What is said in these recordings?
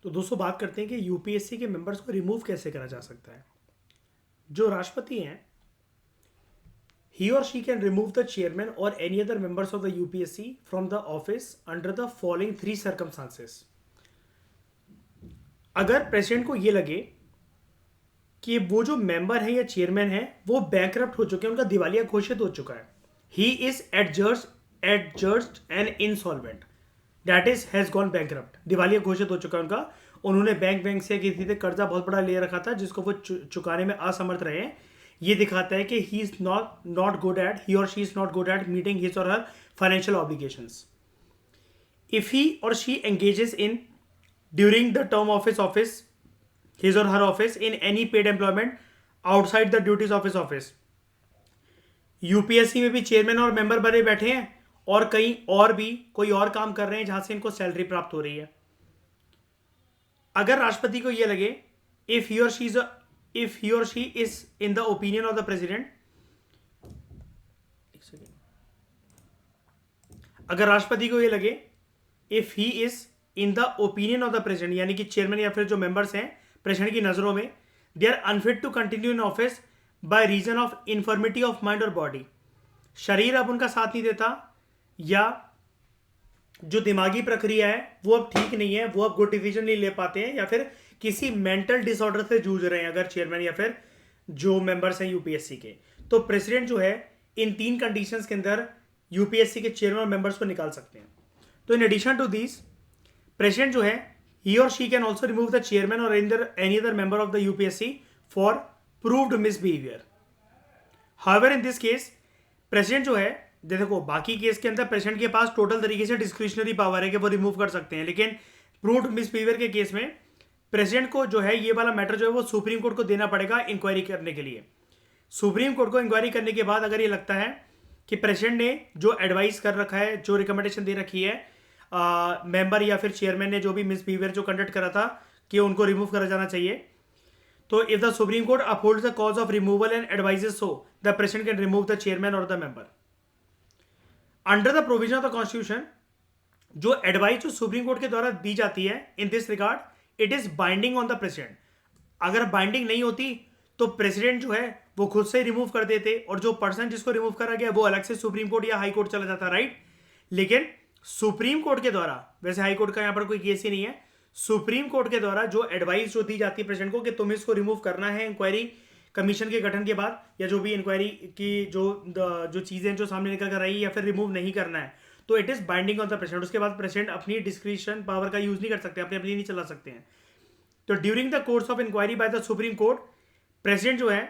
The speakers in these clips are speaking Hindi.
तो दोस्तों बात करते हैं कि यूपीएससी के मेंबर्स को रिमूव कैसे करा जा सकता है। जो राष्ट्रपति हैं, he or she can remove the chairman or any other members of the UPSC from the office under the following three circumstances. अगर प्रेसिडेंट को ये लगे कि वो जो मेंबर है या चेयरमैन है वो बैंकरप्ट हो चुके हैं, उनका दिवालिया घोषित हो चुका है, he is adjudged and insolvent, that is has gone bankrupt, दिवालिया घोषित हो चुका है उनका, उन्होंने बैंक से किसी से कर्जा बहुत बड़ा ले रखा था जिसको वो चुकाने में असमर्थ रहे हैं। ये दिखाता है कि he is not good at he और she is not good at meeting his और her financial obligations. If he और she engages in during the term of his office his or her office in any paid employment outside the duties of his office। UPSC में भी चेयरमैन और मेंबर बने बैठे हैं और कहीं और भी कोई और काम कर रहे हैं जहां से इनको सैलरी प्राप्त हो रही है। अगर राष्ट्रपति को यह लगे इफ ही और she is in the opinion of the president, अगर राष्ट्रपति को यह लगे if he is in the opinion of the president, यानी कि चेयरमैन या फिर जो मेंबर्स हैं प्रेसिडेंट की नजरों में, they are unfit to continue in office by reason of infirmity of mind और बॉडी, शरीर अब उनका साथ नहीं देता या जो दिमागी प्रक्रिया है वो अब ठीक नहीं है, वो अब गुड डिसीजन नहीं ले पाते हैं या फिर किसी मेंटल डिसऑर्डर से जूझ रहे हैं अगर चेयरमैन या फिर जो मेंबर्स हैं यूपीएससी के, तो प्रेसिडेंट जो है इन तीन कंडीशंस के अंदर यूपीएससी के चेयरमैन और मेंबर्स को निकाल सकते हैं। तो in addition to this, president जो है he or she can also remove the chairman or any other member of the UPSC for proved misbehavior। However in this case, president जो है, देखो बाकी केस के अंदर प्रेसिडेंट के पास टोटल तरीके से डिस्क्रिशनरी पावर है कि वो रिमूव कर सकते हैं, लेकिन प्रूव्ड मिसबिहेवियर के केस में प्रेसिडेंट को जो है ये वाला मैटर जो है वो सुप्रीम कोर्ट को देना पड़ेगा इंक्वायरी करने के लिए। सुप्रीम कोर्ट को इंक्वायरी करने के बाद अगर ये लगता है कि प्रेसिडेंट ने जो एडवाइस कर रखा है, जो रिकमेंडेशन दे रखी है मेंबर या फिर चेयरमैन ने जो भी मिसबिहेवियर जो कंडक्ट करा था कि उनको रिमूव करा जाना चाहिए, तो if the supreme court upholds the cause of removal and advises so, the president can remove the chairman और the member under the provision of the constitution. जो एडवाइस जो सुप्रीम कोर्ट के द्वारा दी जाती है in this regard, it is binding on the president. अगर बाइंडिंग नहीं होती तो प्रेसिडेंट जो है वो खुद से रिमूव कर देते और जो पर्सन जिसको रिमूव करा गया वो अलग से सुप्रीम कोर्ट या हाई कोर्ट चला जाता, राइट। लेकिन सुप्रीम कोर्ट के द्वारा, वैसे हाई कोर्ट का यहां पर कोई केस ही नहीं है, सुप्रीम कोर्ट के द्वारा जो एडवाइस जो दी जाती है प्रेसिडेंट को कि तुम्हें इसको रिमूव करना है इंक्वायरी कमीशन के गठन के बाद, या जो भी इंक्वायरी की जो चीजें जो सामने निकल कर आई या फिर रिमूव नहीं करना है, तो it is binding on the president. उसके बाद प्रेसिडेंट अपनी डिस्क्रिशन पावर का यूज नहीं कर सकते, अपनी नहीं चला सकते हैं। तो during the course of inquiry by the supreme court, president जो है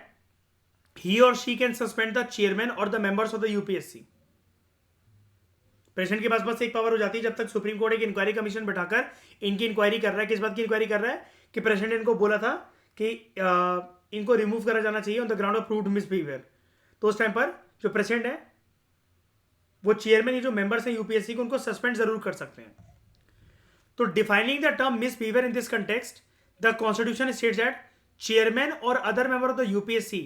ही और she can suspend the chairman और the members of the UPSC. President के पास बस एक पावर हो जाती है जब तक सुप्रीम कोर्ट एक इंक्वायरी कमीशन बैठाकर इनकी इंक्वायरी कर रहा है। किस बात की इंक्वायरी कर रहा है कि प्रेसिडेंट इनको बोला था कि इनको रिमूव करा जाना चाहिए on the ground of proved misbehaviour, तो उस टाइम पर जो प्रेसिडेंट है वो चेयरमैन या जो मेंबर्स हैं यूपीएससी को उनको सस्पेंड जरूर कर सकते हैं। तो defining the term misbehaviour in this context, the constitution states that chairman और other member of the UPSC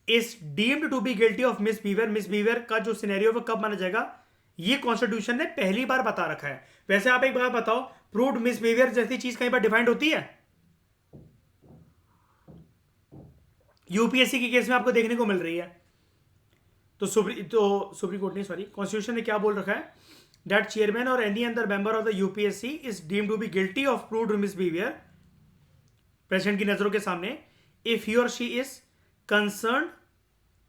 is deemed to be guilty of misbehaviour. Misbehaviour का जो सिनेरियो वो कब माना जाएगा, ये कॉन्स्टिट्यूशन ने पहली बार बता रखा है। वैसे आप एक बात बताओ, प्रूव्ड मिसबिहेवियर जैसी चीज कहीं पर डिफाइंड होती है? यूपीएससी के केस में आपको देखने को मिल रही है। तो सुप्रीम कोर्ट ने, सॉरी, कॉन्स्टिट्यूशन ने क्या बोल रखा है, दैट चेयरमैन और any other member of the UPSC is deemed to be guilty of proved misbehaviour president की नजरों के सामने इफ ही और शी इज कंसर्न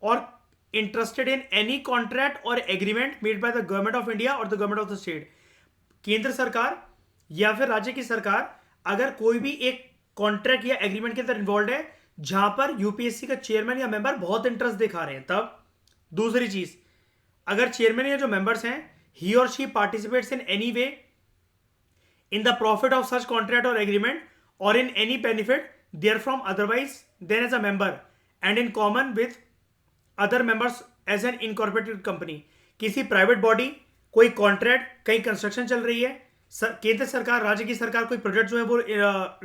और इंटरेस्टेड इन एनी कॉन्ट्रैक्ट और agreement made by the government of India और the government of the state. केंद्र सरकार या फिर राज्य की सरकार अगर कोई भी एक कॉन्ट्रैक्ट या एग्रीमेंट के अंदर इन्वॉल्व है जहां पर यूपीएससी का चेयरमैन या मेंबर बहुत इंटरेस्ट दिखा रहे हैं, तब। दूसरी चीज, अगर चेयरमैन या जो मेंबर्स हैं ही और she participates in any way in the profit of such contract और एग्रीमेंट और in any benefit therefrom otherwise than as a member and in common with other members as an incorporated company. किसी प्राइवेट बॉडी, कोई कॉन्ट्रैक्ट, कहीं कंस्ट्रक्शन चल रही है, केंद्र सरकार, राज्य की सरकार कोई प्रोजेक्ट जो है वो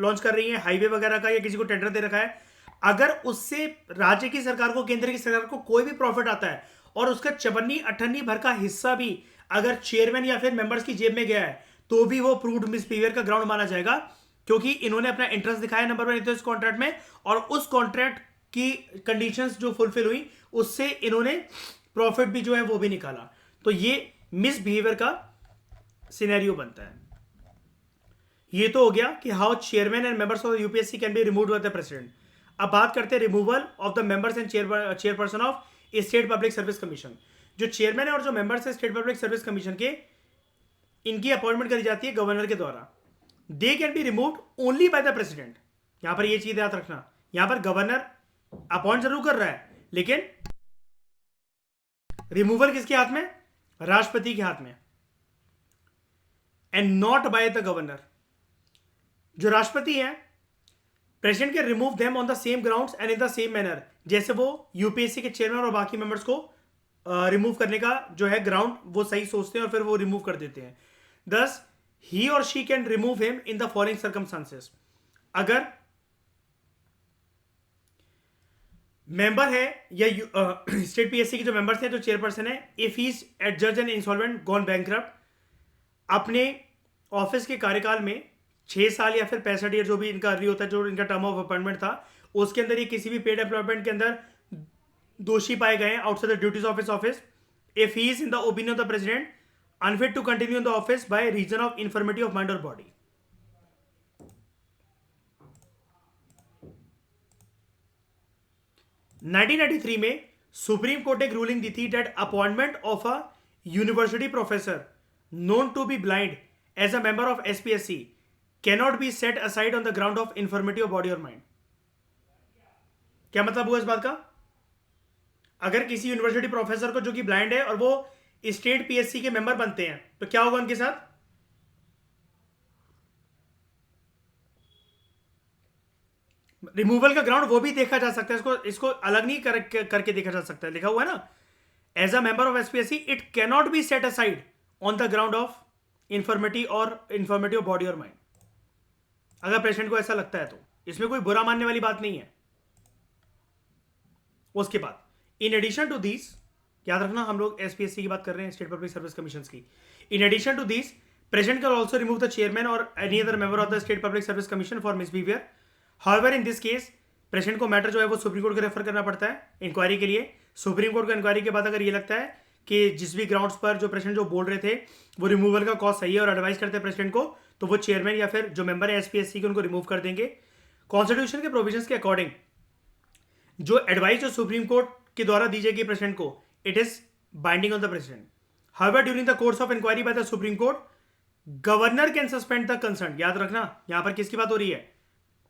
लॉन्च कर रही है हाईवे वगैरह का, या किसी को टेंडर दे रखा है, अगर उससे राज्य की सरकार को, केंद्र की सरकार को कोई भी प्रॉफिट आता है और उसका चवन्नी अठन्नी भर का हिस्सा भी अगर चेयरमैन या फिर मेंबर्स की जेब में गया है, तो भी वो प्रूव्ड मिसबिहेवियर का ग्राउंड माना जाएगा। क्योंकि इन्होंने अपना इंटरेस्ट दिखाया नंबर वन इस कॉन्ट्रैक्ट में, और उस कॉन्ट्रैक्ट की कंडीशंस जो फुलफिल हुई उससे इन्होंने प्रॉफिट भी जो है वो भी निकाला। तो ये मिसबिहेवियर का सिनेरियो बनता है। ये तो हो गया कि how chairman and members of UPSC can be removed by the president. अब बात करते हैं removal of the members and chairperson of state public service commission. जो चेयरमैन है और जो मेंबर्स है स्टेट पब्लिक सर्विस कमीशन के, इनकी अपॉइंटमेंट करी जाती है गवर्नर के द्वारा। दे can be removed only by the president. यहां पर ये चीज याद रखना, यहां पर गवर्नर अपॉइंट जरूर कर रहा है, लेकिन रिमूवल किसके हाथ में? राष्ट्रपति के हाथ में, and not by the governor. जो राष्ट्रपति है, president can remove them on the same grounds and in the same manner, जैसे वो यूपीएससी के चेयरमैन और बाकी मेंबर्स को रिमूव करने का जो है ग्राउंड वो सही सोचते हैं और फिर वो रिमूव कर देते हैं। दस ही और she can remove him in the following circumstances. अगर मेंबर है या स्टेट पीएससी के जो मेंबर्स हैं, जो चेयरपर्सन है, इफ ही इज एट जज एंड इंसॉल्वेंट गॉन बैंकरप्ट, अपने ऑफिस के कार्यकाल में 6 साल या फिर 65 ईयर जो भी इनका अर्ली होता है, जो इनका टर्म ऑफ अपॉइंटमेंट था, उसके अंदर ये किसी भी पेड एम्प्लॉयमेंट के अंदर दोषी पाए गए हैं outside the duties of his office, if he is in the opinion of the president unfit to continue in the office by reason of infirmity of mind और बॉडी। (1993) में सुप्रीम कोर्ट एक रूलिंग दी थी that appointment of a university professor known to be blind as a member of SPSC cannot be set aside on the ground of infirmity of body or mind। क्या मतलब हुआ इस बात का? अगर किसी यूनिवर्सिटी प्रोफेसर को जो कि ब्लाइंड है और वो स्टेट पीएससी के मेंबर बनते हैं, तो क्या होगा उनके साथ? रिमूवल का ग्राउंड वो भी देखा जा सकता है, इसको अलग नहीं करके देखा जा सकता है। लिखा हुआ है ना, as a member of SPSC it cannot be set aside on the ground of infirmity of body और माइंड। अगर प्रेसिडेंट को ऐसा लगता है तो इसमें कोई बुरा मानने वाली बात नहीं है। उसके बाद इन एडिशन टू दिस, याद रखना हम लोग एसपीएससी की बात कर रहे हैं, स्टेट पब्लिक सर्विस कमीशन की। In addition to this, president can also remove the chairman और any other member of the state public service commission for misbehaviour. However in this case president को मैटर जो है वो सुप्रीम कोर्ट को रेफर करना पड़ता है इंक्वायरी के लिए। सुप्रीम कोर्ट को इंक्वायरी के बाद अगर ये लगता है कि जिस भी ग्राउंड्स पर जो प्रेसिडेंट जो बोल रहे थे वो रिमूवल का कॉज सही है और एडवाइस करते हैं प्रेसिडेंट को, तो वो चेयरमैन या फिर जो मेंबर है एसपीएससी के उनको रिमूव कर देंगे। कॉन्स्टिट्यूशन के प्रोविजंस के अकॉर्डिंग जो एडवाइस जो सुप्रीम कोर्ट के द्वारा दी जाएगी प्रेसिडेंट को, it is binding on the president. However during the course of inquiry by the supreme Court, governor can suspend the concern. याद रखना यहां पर किसकी बात हो रही है?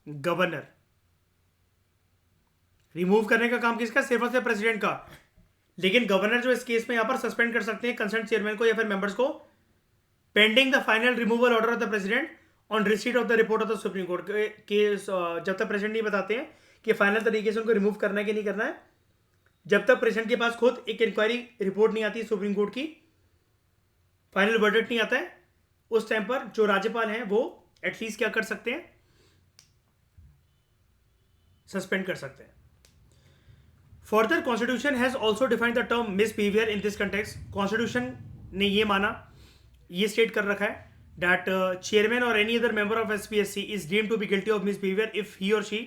गवर्नर। रिमूव करने का काम किसका? सिर्फ और सिर्फ प्रेसिडेंट का, लेकिन गवर्नर जो इस केस में यहां पर सस्पेंड कर सकते हैं कंसर्न चेयरमैन को या फिर मेंबर्स को, pending the final removal order of the president on receipt of the report of the supreme court के। जब तक प्रेसिडेंट नहीं बताते हैं कि फाइनल तरीके से उनको रिमूव करना है कि नहीं करना है, जब तक प्रेसिडेंट के पास खुद एक इंक्वायरी रिपोर्ट नहीं आती सुप्रीम कोर्ट की, फाइनल वर्डिक्ट नहीं आता है, उस टाइम पर जो राज्यपाल हैं वो एटलीस्ट क्या कर सकते हैं? सस्पेंड कर सकते हैं। Further, Constitution has also defined the term misbehavior in this context. Constitution ने ये माना, ये स्टेट कर रखा है that chairman or any other member of SPSC is deemed to be guilty of misbehavior if he or she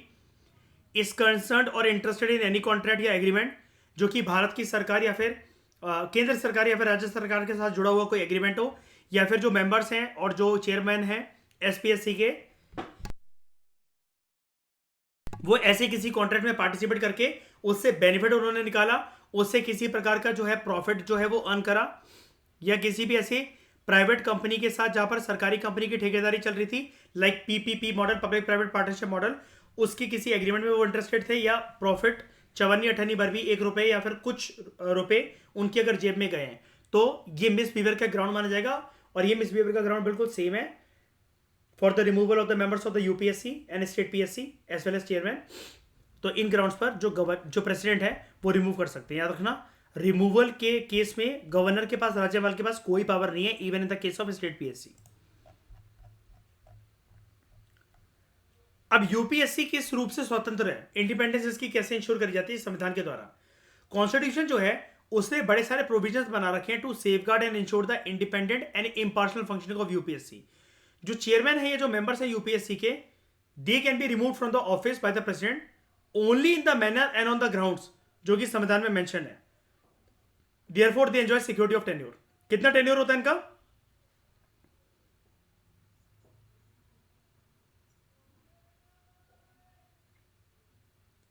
is concerned or interested in any contract या agreement जो कि भारत की सरकार या फिर केंद्र सरकार या फिर राज्य सरकार के साथ जुड़ा हुआ कोई एग्रीमेंट हो, या फिर जो मेंबर्स हैं और जो चेयरमैन हैं एसपीएससी के, वो ऐसे किसी कॉन्ट्रैक्ट में पार्टिसिपेट करके उससे बेनिफिट उन्होंने निकाला, उससे किसी प्रकार का जो है प्रॉफिट जो है वो अर्न करा, या किसी भी ऐसी प्राइवेट कंपनी के साथ जहां पर सरकारी कंपनी की ठेकेदारी चल रही थी, like PPP model, public private partnership model, उसकी किसी एग्रीमेंट में वो इंटरेस्टेड थे, या प्रॉफिट 54 भर भी 1 रुपए या फिर कुछ रुपए उनके अगर जेब में गए हैं, तो ये मिसबिहेवियर का ग्राउंड माना जाएगा। और ये मिसबिहेवियर का ग्राउंड बिल्कुल सेम है for the removal of the members of the UPSC and state PSC as well as chairman. तो इन ग्राउंड्स पर जो प्रेसिडेंट है वो रिमूव कर सकते हैं। याद रखना, रिमूवल के केस में गवर्नर के पास, राज्यपाल के पास कोई पावर नहीं है, even in the case of state PSC. अब यूपीएससी किस रूप से स्वतंत्र है, इंडिपेंडेंस इसकी कैसे इंश्योर करी जाती है? संविधान के द्वारा। कॉन्स्टिट्यूशन जो है उसने बड़े सारे प्रोविजंस बना रखे हैं to safeguard and ensure the independent and impartial functioning of UPSC. जो चेयरमैन है, ये जो मेंबर्स है यूपीएससी के, they can be remove from the office by the president only in the manner and on the grounds जो कि संविधान में मेंशन है। Therefore they enjoy security of tenure. कितना टेन्योर होता है इनका?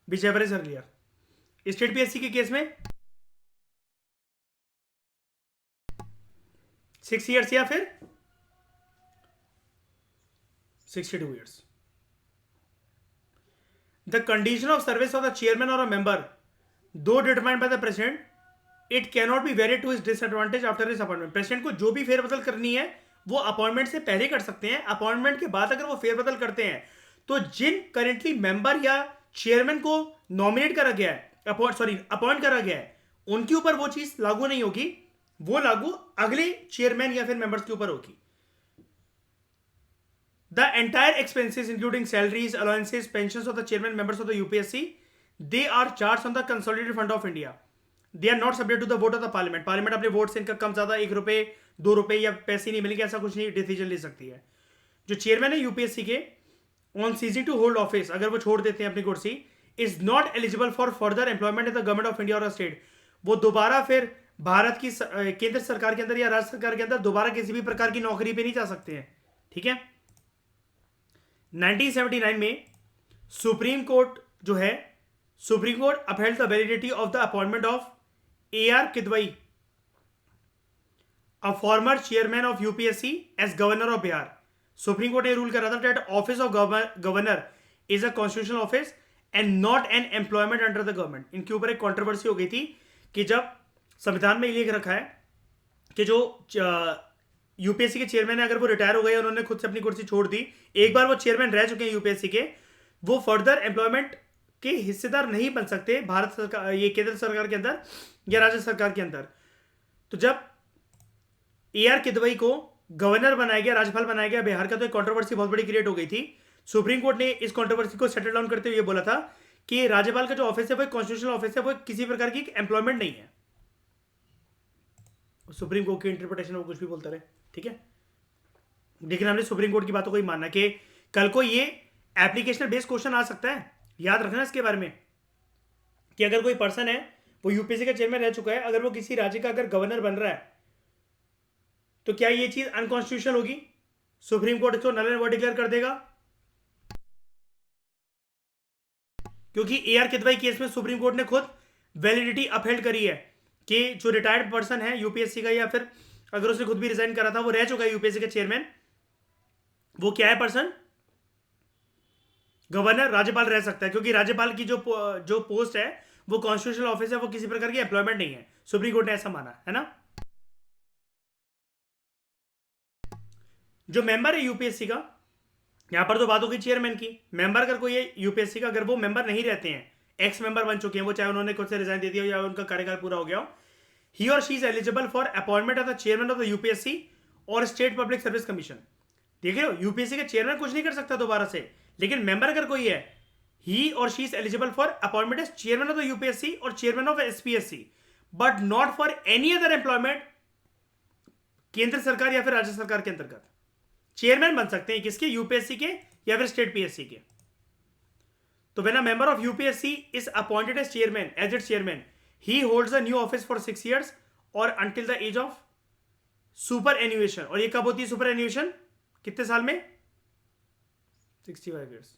Whichever is earlier. State PSC के केस में 6 ईयर्स या फिर 62 years. The condition of service of the chairman और a member though determined by the president, it can not be varied to his disadvantage after his appointment. President को जो भी फेरबदल करनी है वो अपॉइंटमेंट से पहले कर सकते हैं। अपॉइंटमेंट के बाद अगर वो फेरबदल करते हैं तो जिन करेंटली मेंबर या चेयरमैन को नॉमिनेट करा गया है, अपॉइंट करा गया है, उनके ऊपर वो चीज लागू नहीं होगी, वो लागू अगले चेयरमैन या फिर मेंबर्स के ऊपर होगी। The entire expenses, including salaries, allowances, pensions of the chairman, members of the UPSC, they are charged on the consolidated fund of India. They are not subject to the vote of the parliament. Parliament अपने वोट से इनका कम ज्यादा 1 रुपए 2 रुपए या पैसे नहीं मिलेंगे, ऐसा कुछ नहीं डिसीजन ले सकती है। जो चेयरमैन है यूपीएससी के, on ceasing to hold office, अगर वो छोड़ देते हैं अपनी कुर्सी, is not eligible for further employment in the government of India और स्टेट। वो दोबारा फिर भारत की केंद्र सरकार के अंदर या राज्य सरकार के अंदर दोबारा किसी भी प्रकार की नौकरी पे नहीं जा सकते हैं। ठीक है। 1979 में सुप्रीम कोर्ट जो है, Supreme Court upheld the validity of the appointment of AR Kidwai, a former chairman of UPSC, as governor of Bihar. Supreme court ने रूल करा था that office of governor is a constitutional office and not an employment under the government. इनके ऊपर एक कॉन्ट्रोवर्सी हो गई थी कि जब संविधान में लिख रखा है कि जो यूपीएससी के चेयरमैन है, अगर वो रिटायर हो गए, उन्होंने खुद से अपनी कुर्सी छोड़ दी, एक बार वो चेयरमैन रह चुके हैं यूपीएससी के, वो फर्दर एम्प्लॉयमेंट के हिस्सेदार नहीं बन सकते भारत सरकार, ये केंद्र सरकार के अंदर या राज्य सरकार के अंदर। तो जब AR किदवई को गवर्नर बनाया गया, राज्यपाल बनाया गया बिहार का, तो एक कंट्रोवर्सी बहुत बड़ी क्रिएट हो गई थी। सुप्रीम कोर्ट ने इस कंट्रोवर्सी को सेटल डाउन करते हुए बोला था कि राज्यपाल का जो ऑफिस है वो कॉन्स्टिट्यूशनल ऑफिस है, वो किसी प्रकार की एम्प्लॉयमेंट नहीं है। सुप्रीम कोर्ट की इंटरप्रिटेशन वो कुछ भी बोलता रहे, ठीक है, लेकिन हमने सुप्रीम कोर्ट की बातों को ही मानना कि कल को ये एप्लीकेशनल बेस्ड क्वेश्चन आ सकता है। याद रखना इसके बारे में कि अगर कोई पर्सन है, वो यूपीएससी का चेयरमैन रह चुका है, अगर वो किसी राज्य का अगर गवर्नर बन रहा है, तो क्या ये चीज अनकॉन्स्टिट्यूशनल होगी? सुप्रीम कोर्ट इसको नल एंड वॉइड डिक्लेयर कर देगा, क्योंकि AR किदवई केस में सुप्रीम कोर्ट ने खुद वैलिडिटी अपहेल्ड करी है कि जो रिटायर्ड पर्सन है यूपीएससी का, या फिर अगर उसने खुद भी रिजाइन करा था, वो रह चुका है यूपीएससी का चेयरमैन, वो क्या है पर्सन? गवर्नर, राज्यपाल रह सकता है, क्योंकि राज्यपाल की जो पोस्ट है वो कॉन्स्टिट्यूशनल ऑफिस है, वो किसी प्रकार की एम्प्लॉयमेंट नहीं है। सुप्रीम कोर्ट ने ऐसा माना है ना। जो मेंबर है यूपीएससी का, यहां पर तो बात होगी चेयरमैन की। मेंबर अगर कोई है यूपीएससी का, अगर वो मेंबर नहीं रहते हैं, एक्स मेंबर बन चुके हैं, वो चाहे उन्होंने खुद से रिजाइन दे दिया हो या उनका कार्यकाल पूरा हो गया हो, he or she is eligible for appointment of the chairman of the UPSC और स्टेट पब्लिक सर्विस कमीशन। देख रहे हो, यूपीएससी का चेयरमैन कुछ नहीं कर सकता दोबारा से, लेकिन मेंबर अगर कोई है, he or she is eligible for appointment as chairman of the UPSC और chairman of SPSC, but not for any other employment केंद्र सरकार या फिर राज्य सरकार के अंतर्गत। चेयरमैन बन सकते हैं किसके? यूपीएससी के या फिर स्टेट पीएससी के। तो when a member of UPSC is appointed as chairman, as its chairman, he holds a new office for 6 years और until the age of superannuation. और ये कब होती है सुपर एन्यूएशन? कितने साल में? 65 ईयर्स।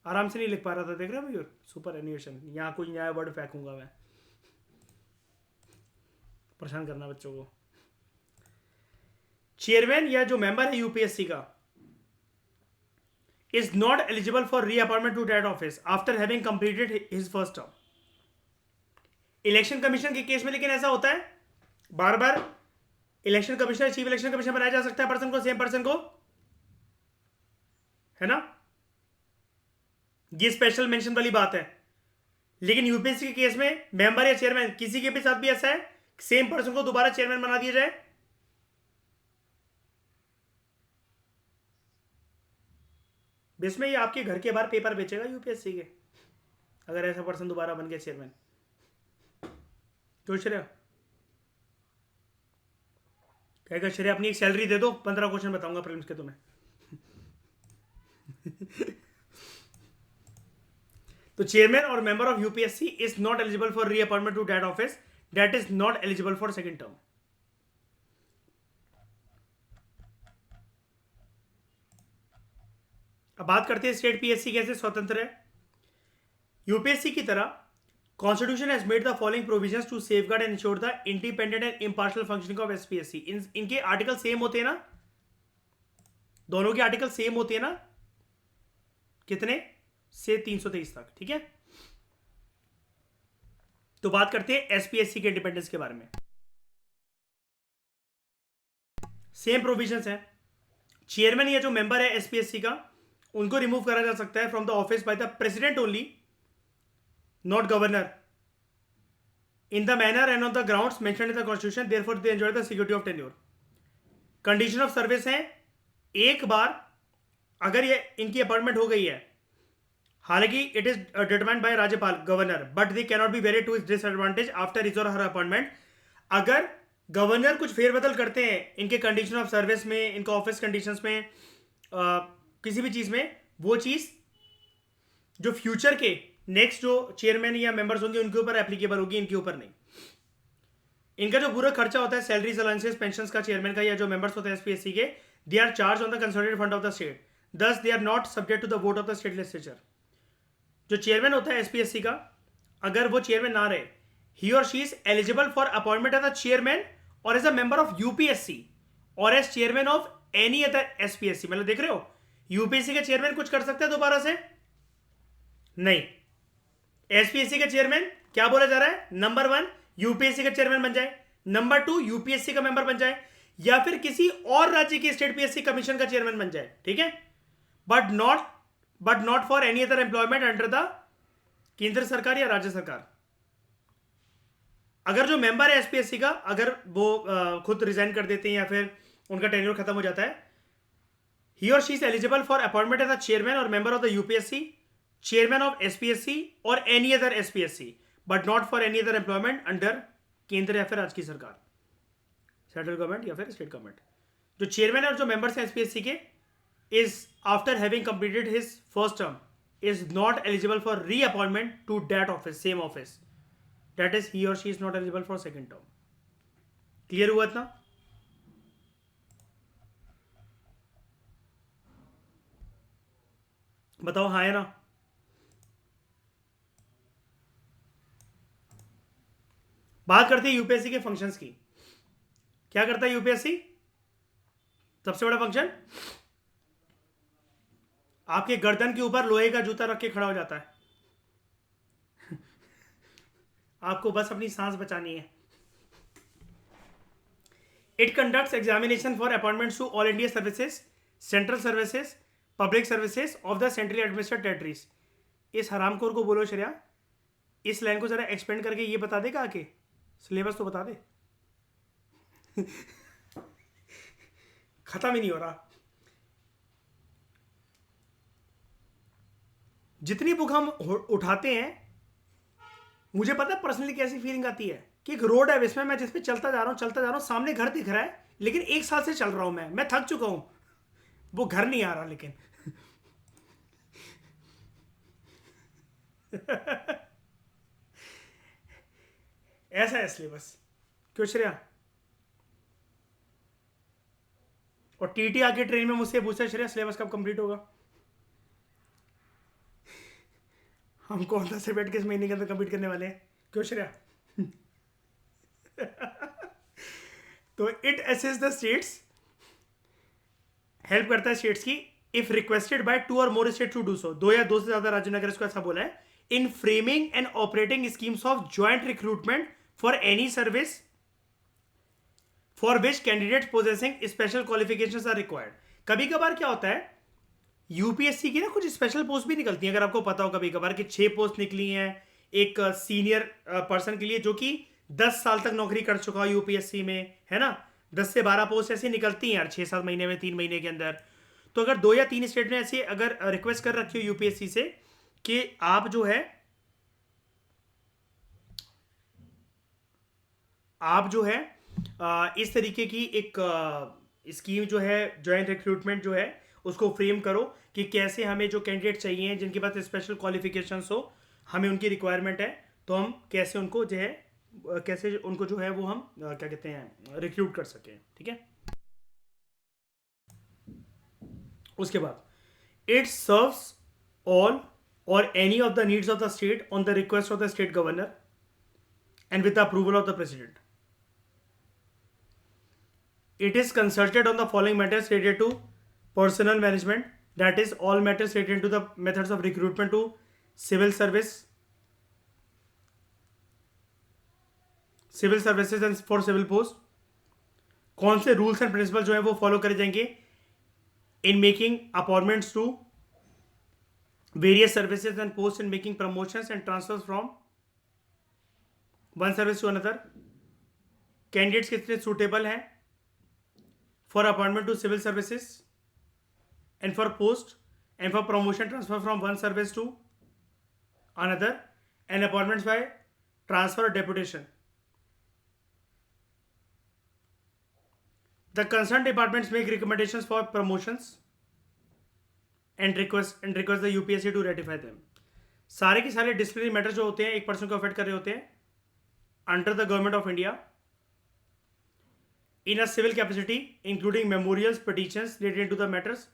आराम से नहीं लिख पा रहा था, देख रहे हो भैया, सुपर एन्यूएशन। यहां कोई नया वर्ड फेंकूंगा मैं, परेशान करना बच्चों को। चेयरमैन या जो मेंबर है यूपीएससी का is not eligible for reappointment to that office after having completed his first term. Election commission के केस में लेकिन ऐसा होता है, बार बार election commissioner, chief election commissioner बनाया जा सकता है पर्सन को, सेम पर्सन को, है ना, ये स्पेशल मेंशन वाली बात है। लेकिन यूपीएससी के केस में मेंबर या चेयरमैन किसी के भी साथ भी ऐसा है, सेम पर्सन को दोबारा चेयरमैन बना दिया जाए। इसमें ये आपके घर के बाहर पेपर बेचेगा यूपीएससी के, अगर ऐसा पर्सन दोबारा बन गया चेयरमैन। क्यों श्रेय? कहेगा श्रेय अपनी एक सैलरी दे दो, 15 क्वेश्चन बताऊंगा प्रीलिम्स के तुम्हें। तो चेयरमैन और member of UPSC is not eligible for reappointment to that office, that is not eligible for second term. अब बात करते हैं स्टेट पीएससी कैसे स्वतंत्र है. यूपीएससी की तरह constitution has made the following provisions to safeguard and ensure the independent and impartial functioning of SPSC. इनके आर्टिकल सेम होते हैं ना, दोनों के आर्टिकल सेम होते हैं ना, कितने से 323 तक. ठीक है, तो बात करते हैं एसपीएससी के इंडिपेंडेंस के बारे में. सेम प्रोविजंस है. चेयरमैन या जो मेंबर है एसपीएससी का, उनको रिमूव करा जा सकता है from the office by the president only, not governor, in the manner and on the grounds mentioned in the constitution, therefore they enjoy the security of tenure. Condition of service है, एक बार अगर ये इनकी अपॉइंटमेंट हो गई है, हालांकि इट इज डिटरमाइंड बाय राज्यपाल governor, but they cannot be varied to his disadvantage after his और हर अपॉइंटमेंट. अगर गवर्नर कुछ फेरबदल करते हैं इनके कंडीशन ऑफ सर्विस में, इनका ऑफिस कंडीशंस में, किसी भी चीज में, वो चीज जो फ्यूचर के नेक्स्ट जो चेयरमैन या मेंबर्स होंगे उनके ऊपर एप्लीकेबल होगी, इनके ऊपर नहीं. इनका जो पूरा खर्चा होता है, सैलरीज, अलाउंसेस, पेंशन का चेयरमैन का या जो मेंबर्स होते हैं एसपीएससी के, they are charge on the consolidated fund of the state, thus they are not subject to the vote of the state legislature. जो चेयरमैन होता है एसपीएससी का, अगर वो चेयरमैन ना रहे, ही और she is eligible for appointment as a chairman और as a member of UPSC और as chairman of any other SPSC. मतलब देख रहे हो, यूपीएससी का चेयरमैन कुछ कर सकता है दोबारा से? नहीं. एसपीएससी का चेयरमैन क्या बोला जा रहा है? नंबर 1 यूपीएससी का चेयरमैन बन जाए, नंबर 2 यूपीएससी का मेंबर बन जाए, या फिर किसी और राज्य के स्टेट पीएससी कमीशन का चेयरमैन बन जाए. ठीक है, but not for any other employment under the केंद्र सरकार या राज्य सरकार. अगर जो मेंबर है एसपीएससी का, अगर वो खुद रिजाइन कर देते हैं या फिर उनका टेन्योर खत्म हो जाता है, ही और she is eligible for appointment as a chairman और member of the UPSC, chairman of SPSC और any other SPSC, but not for any other employment under केंद्र या फिर राज्य की सरकार, सेंट्रल गवर्नमेंट या फिर स्टेट गवर्नमेंट. जो चेयरमैन और जो मेंबर्स हैं एसपीएससी के, is after having completed his first term is not eligible for reappointment to that office, same office, that is he or she is not eligible for second term. Clear हुआ इतना? बताओ हाँ है ना? बात करते हैं यूपीएससी के फंक्शंस की. क्या करता है यूपीएससी? सबसे बड़ा फंक्शन, आपके गर्दन के ऊपर लोहे का जूता रख के खड़ा हो जाता है. आपको बस अपनी सांस बचानी है. It conducts examination for appointments to all India services, central services, public services of the centrally administered territories. इस हरामखोर को बोलो श्रेया, इस लाइन को जरा एक्सपेंड करके ये बता देगा आके, सिलेबस तो बता दे. खत्म ही नहीं हो रहा. जितनी बुक हम उठाते हैं, मुझे पता है पर्सनली कैसी फीलिंग आती है कि एक रोड है इसमें, मैं जिस पे चलता जा रहा हूं, सामने घर दिख रहा है, लेकिन 1 साल से चल रहा हूं, मैं थक चुका हूं, वो घर नहीं आ रहा. लेकिन ऐसा है सिलेबस. क्यों श्रेया? और टीटी आके ट्रेन में मुझसे पूछता है, श्रेया सिलेबस कब कंप्लीट होगा? हम कौन सा से बैठ के इस महीने के अंदर कंप्लीट करने वाले हैं? क्यों श्रेया? तो it assess the states, help करता है स्टेट्स की, इफ रिक्वेस्टेड बाय 2 और more state to do so, 2 या 2 से ज्यादा राज्यों ने अगर इसको ऐसा बोला है, in framing and operating schemes of joint recruitment for any service for which candidate possessing special qualifications are required. कभी कभार क्या होता है, यूपीएससी की ना कुछ स्पेशल पोस्ट भी निकलती हैं. अगर आपको पता हो कभी कभार कि 6 पोस्ट निकली हैं एक सीनियर पर्सन के लिए जो कि 10 साल तक नौकरी कर चुका है यूपीएससी में, है ना. 10 से 12 पोस्ट ऐसी निकलती हैं यार 6-7 महीने में, 3 महीने के अंदर. तो अगर 2 या 3 स्टेट ने ऐसी अगर रिक्वेस्ट कर रखी हो यूपीएससी से कि आप जो है इस तरीके की एक स्कीम जो है ज्वाइंट रिक्रूटमेंट जो है उसको फ्रेम करो कि कैसे हमें जो कैंडिडेट चाहिए जिनके पास स्पेशल क्वालिफिकेशंस हो, हमें उनकी रिक्वायरमेंट है, तो हम कैसे उनको जो है कैसे उनको जो है वो हम क्या कहते हैं रिक्रूट कर सकें, ठीक है। उसके बाद इट सर्व्स ऑल और any of the needs of the state on the request of the state governor and with the approval of the president. It is consulted on the following matters related to personnel management, that is all matters related to the methods of recruitment to civil services and for civil post. कौन से रूल्स एंड प्रिंसिपल जो है वो फॉलो करे जाएंगे in making appointments to various services and post, in making promotions and transfers from one service to another, candidates कितने सूटेबल हैं for appointment to civil services and for post and for promotion transfer from one service to another and appointments by transfer और deputation. The concerned departments make recommendations for promotions and request the UPSC to ratify them. सारे के सारे डिसिप्लिनरी मैटर जो होते हैं एक पर्सन को अफेक्ट कर रहे होते हैं under the government of India in a civil capacity, including memorials, petitions related to the matters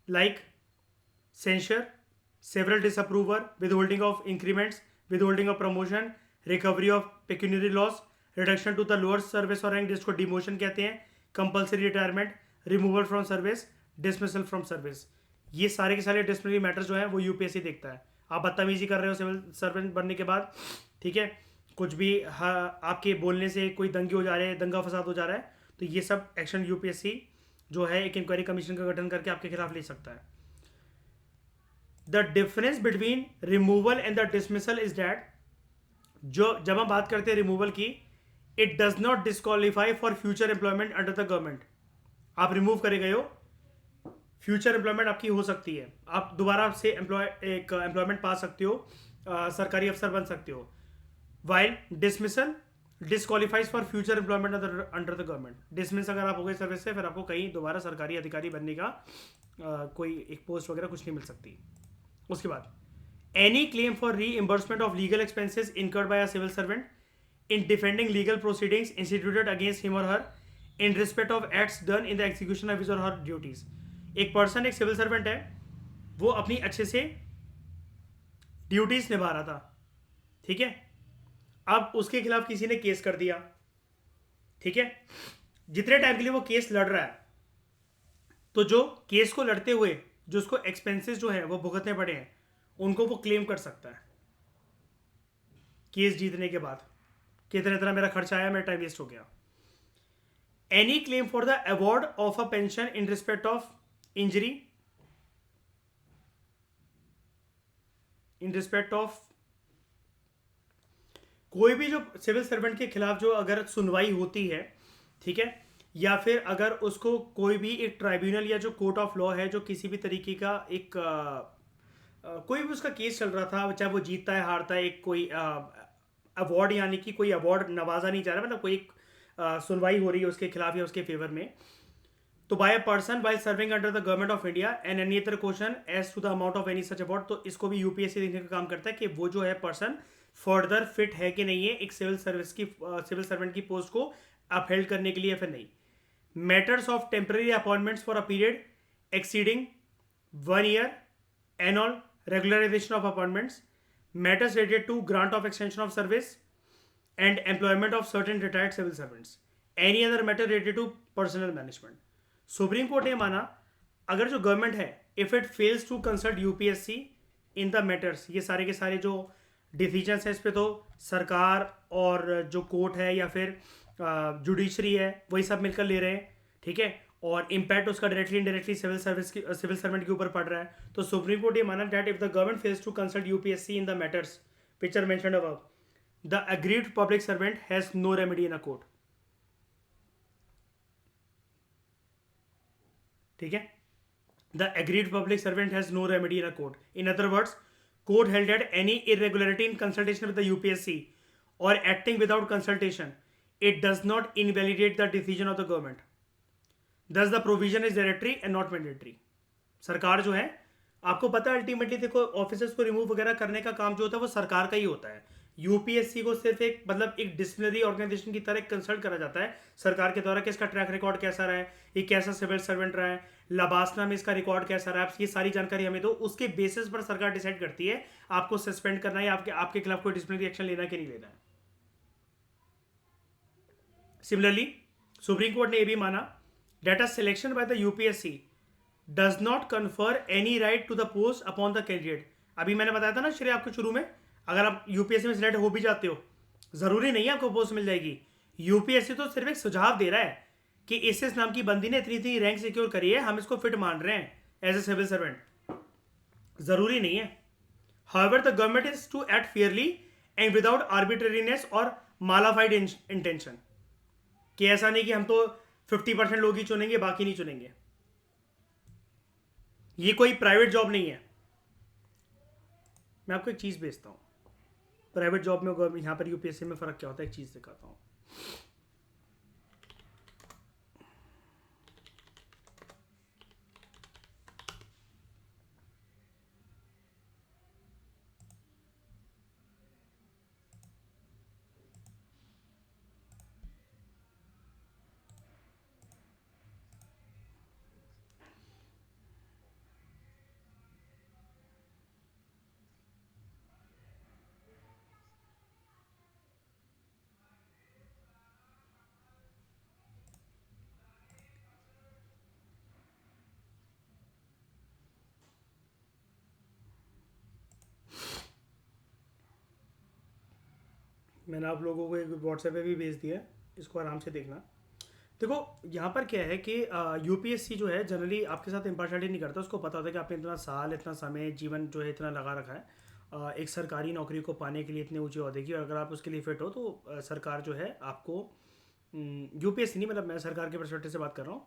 like censure, several disapprover, withholding of increments, withholding of promotion, recovery of pecuniary loss, reduction to the lower service or rank जिसको डिमोशन कहते हैं, compulsory retirement, removal from service, dismissal from service. ये सारे के सारे डिसिप्लिनरी मैटर्स जो है वो यूपीएससी देखता है. आप बदतमीजी कर रहे हो सिविल सर्वेंट बनने के बाद, ठीक है, कुछ भी आपके बोलने से कोई दंगे हो जा रहे हैं, दंगा फसाद हो जा रहा है, तो ये सब एक्शन यूपीएससी जो है एक इंक्वायरी कमीशन का गठन करके आपके खिलाफ ले सकता है. The difference between removal and the dismissal is that, जो जब हम बात करते हैं रिमूवल की, it does not disqualify for future employment under the government. आप रिमूव करे गए हो, फ्यूचर एम्प्लॉयमेंट आपकी हो सकती है, आप दोबारा से एम्प्लॉयमेंट पा सकते हो, सरकारी अफसर बन सकते हो. While dismissal disqualifies for future employment under the government. Dismiss अगर आप हो गए सर्विस से, फिर आपको कहीं दोबारा सरकारी अधिकारी बनने का कोई एक पोस्ट वगैरह कुछ नहीं मिल सकती. उसके बाद any claim for reimbursement of legal expenses incurred by a civil servant in defending legal proceedings instituted against him or her in respect of acts done in the execution of his or her duties. एक पर्सन, एक सिविल सर्वेंट है, वो अपनी अच्छे से ड्यूटीज निभा रहा था, ठीक है, अब उसके खिलाफ किसी ने केस कर दिया, ठीक है, जितने टाइम के लिए वो केस लड़ रहा है, तो जो केस को लड़ते हुए जो उसको एक्सपेंसेस जो है वो भुगतने पड़े हैं, उनको वो क्लेम कर सकता है केस जीतने के बाद कि इतना इतना मेरा खर्चा आया, मेरा टाइम वेस्ट हो गया. Any claim for the award of a pension in respect of injury, in respect of कोई भी जो सिविल सर्वेंट के खिलाफ जो अगर सुनवाई होती है, ठीक है, या फिर अगर उसको कोई भी एक ट्राइब्यूनल या जो कोर्ट ऑफ लॉ है जो किसी भी तरीके का एक कोई भी उसका केस चल रहा था, चाहे वो जीतता है हारता है, एक कोई अवार्ड यानी कि कोई अवार्ड नवाजा नहीं जा रहा, मतलब कोई एक सुनवाई हो रही है उसके खिलाफ या उसके फेवर में, तो by a person by serving under the government of India and any other question as to the amount of any such award, तो इसको भी यूपीएससी देखने का काम करता है कि वो जो है पर्सन फर्दर फिट है कि नहीं है एक सिविल सर्वेंट की पोस्ट को अपहेल्ड करने के लिए फिर नहीं. Matters of temporary appointments for a period exceeding 1 year, annual regularization of appointments, matters related to grant of extension of service and employment of certain retired civil servants, any other matter related to personnel management. Supreme court ने माना अगर जो गवर्नमेंट है if it fails to consult UPSC in the matters, ये सारे के सारे जो डिसीजंस हैं इस पे तो सरकार और जो कोर्ट है या फिर जुडिशरी है वही सब मिलकर ले रहे हैं, ठीक है, और इम्पैक्ट उसका डायरेक्टली इनडायरेक्टली सिविल सर्वेंट के ऊपर पड़ रहा है. तो सुप्रीम कोर्ट ये माना that if the government fails to consult UPSC in the matters which are mentioned above, the aggrieved public servant has no remedy in a court. ठीक है, the aggrieved public servant has no remedy in a court. In other words, court held that any irregularity in consultation with the UPSC और acting without consultation, it does not invalidate the decision of the government. Thus, the provision is directory and not mandatory. सरकार जो है, आपको पता है अल्टीमेटली देखो ऑफिसर्स को रिमूव वगैरह करने का काम जो होता है वो सरकार का ही होता है। यूपीएससी को सिर्फ एक मतलब एक डिसिप्लिनरी ऑर्गेनाइजेशन की तरह कंसल्ट करा जाता है सरकार के द्वारा कि इसका ट्रैक रिकॉर्ड कैसा रहा है, ये कैसा सिविल सर्वेंट रहा है, लबासना में इसका रिकॉर्ड कैसा रहा है, ये सारी जानकारी हमें दो। उसके बेसिस पर सरकार डिसाइड करती है आपको सस्पेंड करना है या आपके खिलाफ कोई डिसिप्लिनरी एक्शन लेना है कि नहीं लेना है। सिमिलरली सुप्रीम कोर्ट ने यह भी माना that the selection by the UPSC does not confer any right to the post upon the candidate. अभी मैंने बताया था ना श्रेय आपको शुरू में, अगर आप यूपीएससी में सिलेक्ट हो भी जाते हो जरूरी नहीं है आपको पोस्ट मिल जाएगी। यूपीएससी तो सिर्फ एक सुझाव दे रहा है कि इस नाम की बंदी ने इतनी इतनी रैंक सिक्योर करी है, हम इसको फिट मान रहे हैं एज ए सिविल सर्वेंट, जरूरी नहीं है। However, the government is to act fairly and without arbitrariness और malified intention, कि ऐसा नहीं कि हम तो 50% लोग ही चुनेंगे बाकी नहीं चुनेंगे। ये कोई प्राइवेट जॉब नहीं है। मैं आपको एक चीज भेजता हूं, प्राइवेट जॉब में और यहां पर यूपीएससी में फर्क क्या होता है, एक चीज दिखाता हूं। मैंने आप लोगों को एक व्हाट्सएप पे भी भेज दिया है, इसको आराम से देखना। देखो यहाँ पर क्या है कि यूपीएससी जो है जनरली आपके साथ इम्पार्शलिटी नहीं करता, उसको पता होता है कि आपने इतना साल इतना समय जीवन जो है इतना लगा रखा है एक सरकारी नौकरी को पाने के लिए इतने ऊंचे ओहदे की, और अगर आप उसके लिए फिट हो तो सरकार जो है आपको यूपीएससी नहीं, मतलब मैं सरकार के पर्सपेक्टिव से बात कर रहा हूँ।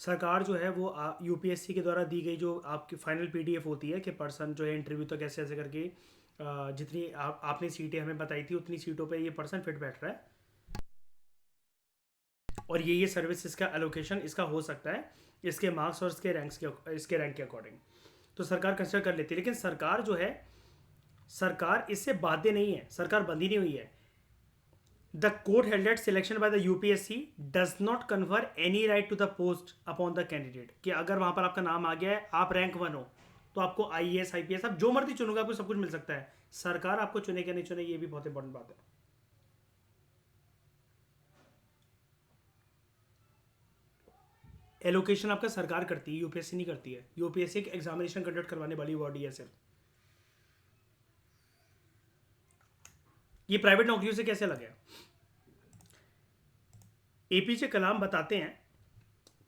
सरकार जो है वो यूपीएससी के द्वारा दी गई जो आपकी फाइनल पीडीएफ होती है कि पर्सन जो है इंटरव्यू तक ऐसे ऐसे करके जितनी आपने सीटें हमें बताई थी उतनी सीटों पे ये पर्सन फिट बैठ रहा है और ये सर्विसेज का एलोकेशन इसका हो सकता है इसके मार्क्स और इसके रैंक के अकॉर्डिंग, तो सरकार कंसिडर कर लेती है। लेकिन सरकार जो है सरकार इससे बाध्य नहीं है, सरकार बंधी नहीं हुई है। The court held that selection by the UPSC does not confer any right to the post upon the candidate, कि अगर वहां पर आपका नाम आ गया है आप रैंक 1 हो तो आपको आईएएस आईपीएस आप जो मर्जी चुनोगे आपको सब कुछ मिल सकता है। सरकार आपको चुने क्या नहीं चुने ये भी बहुत इंपॉर्टेंट बात है। एलोकेशन आपका सरकार करती है, यूपीएससी नहीं करती है। यूपीएससी एक एग्जामिनेशन कंडक्ट करवाने वाली बॉडी है सिर्फ। ये प्राइवेट नौकरियों से कैसे अलग है? एपीजे कलाम बताते हैं,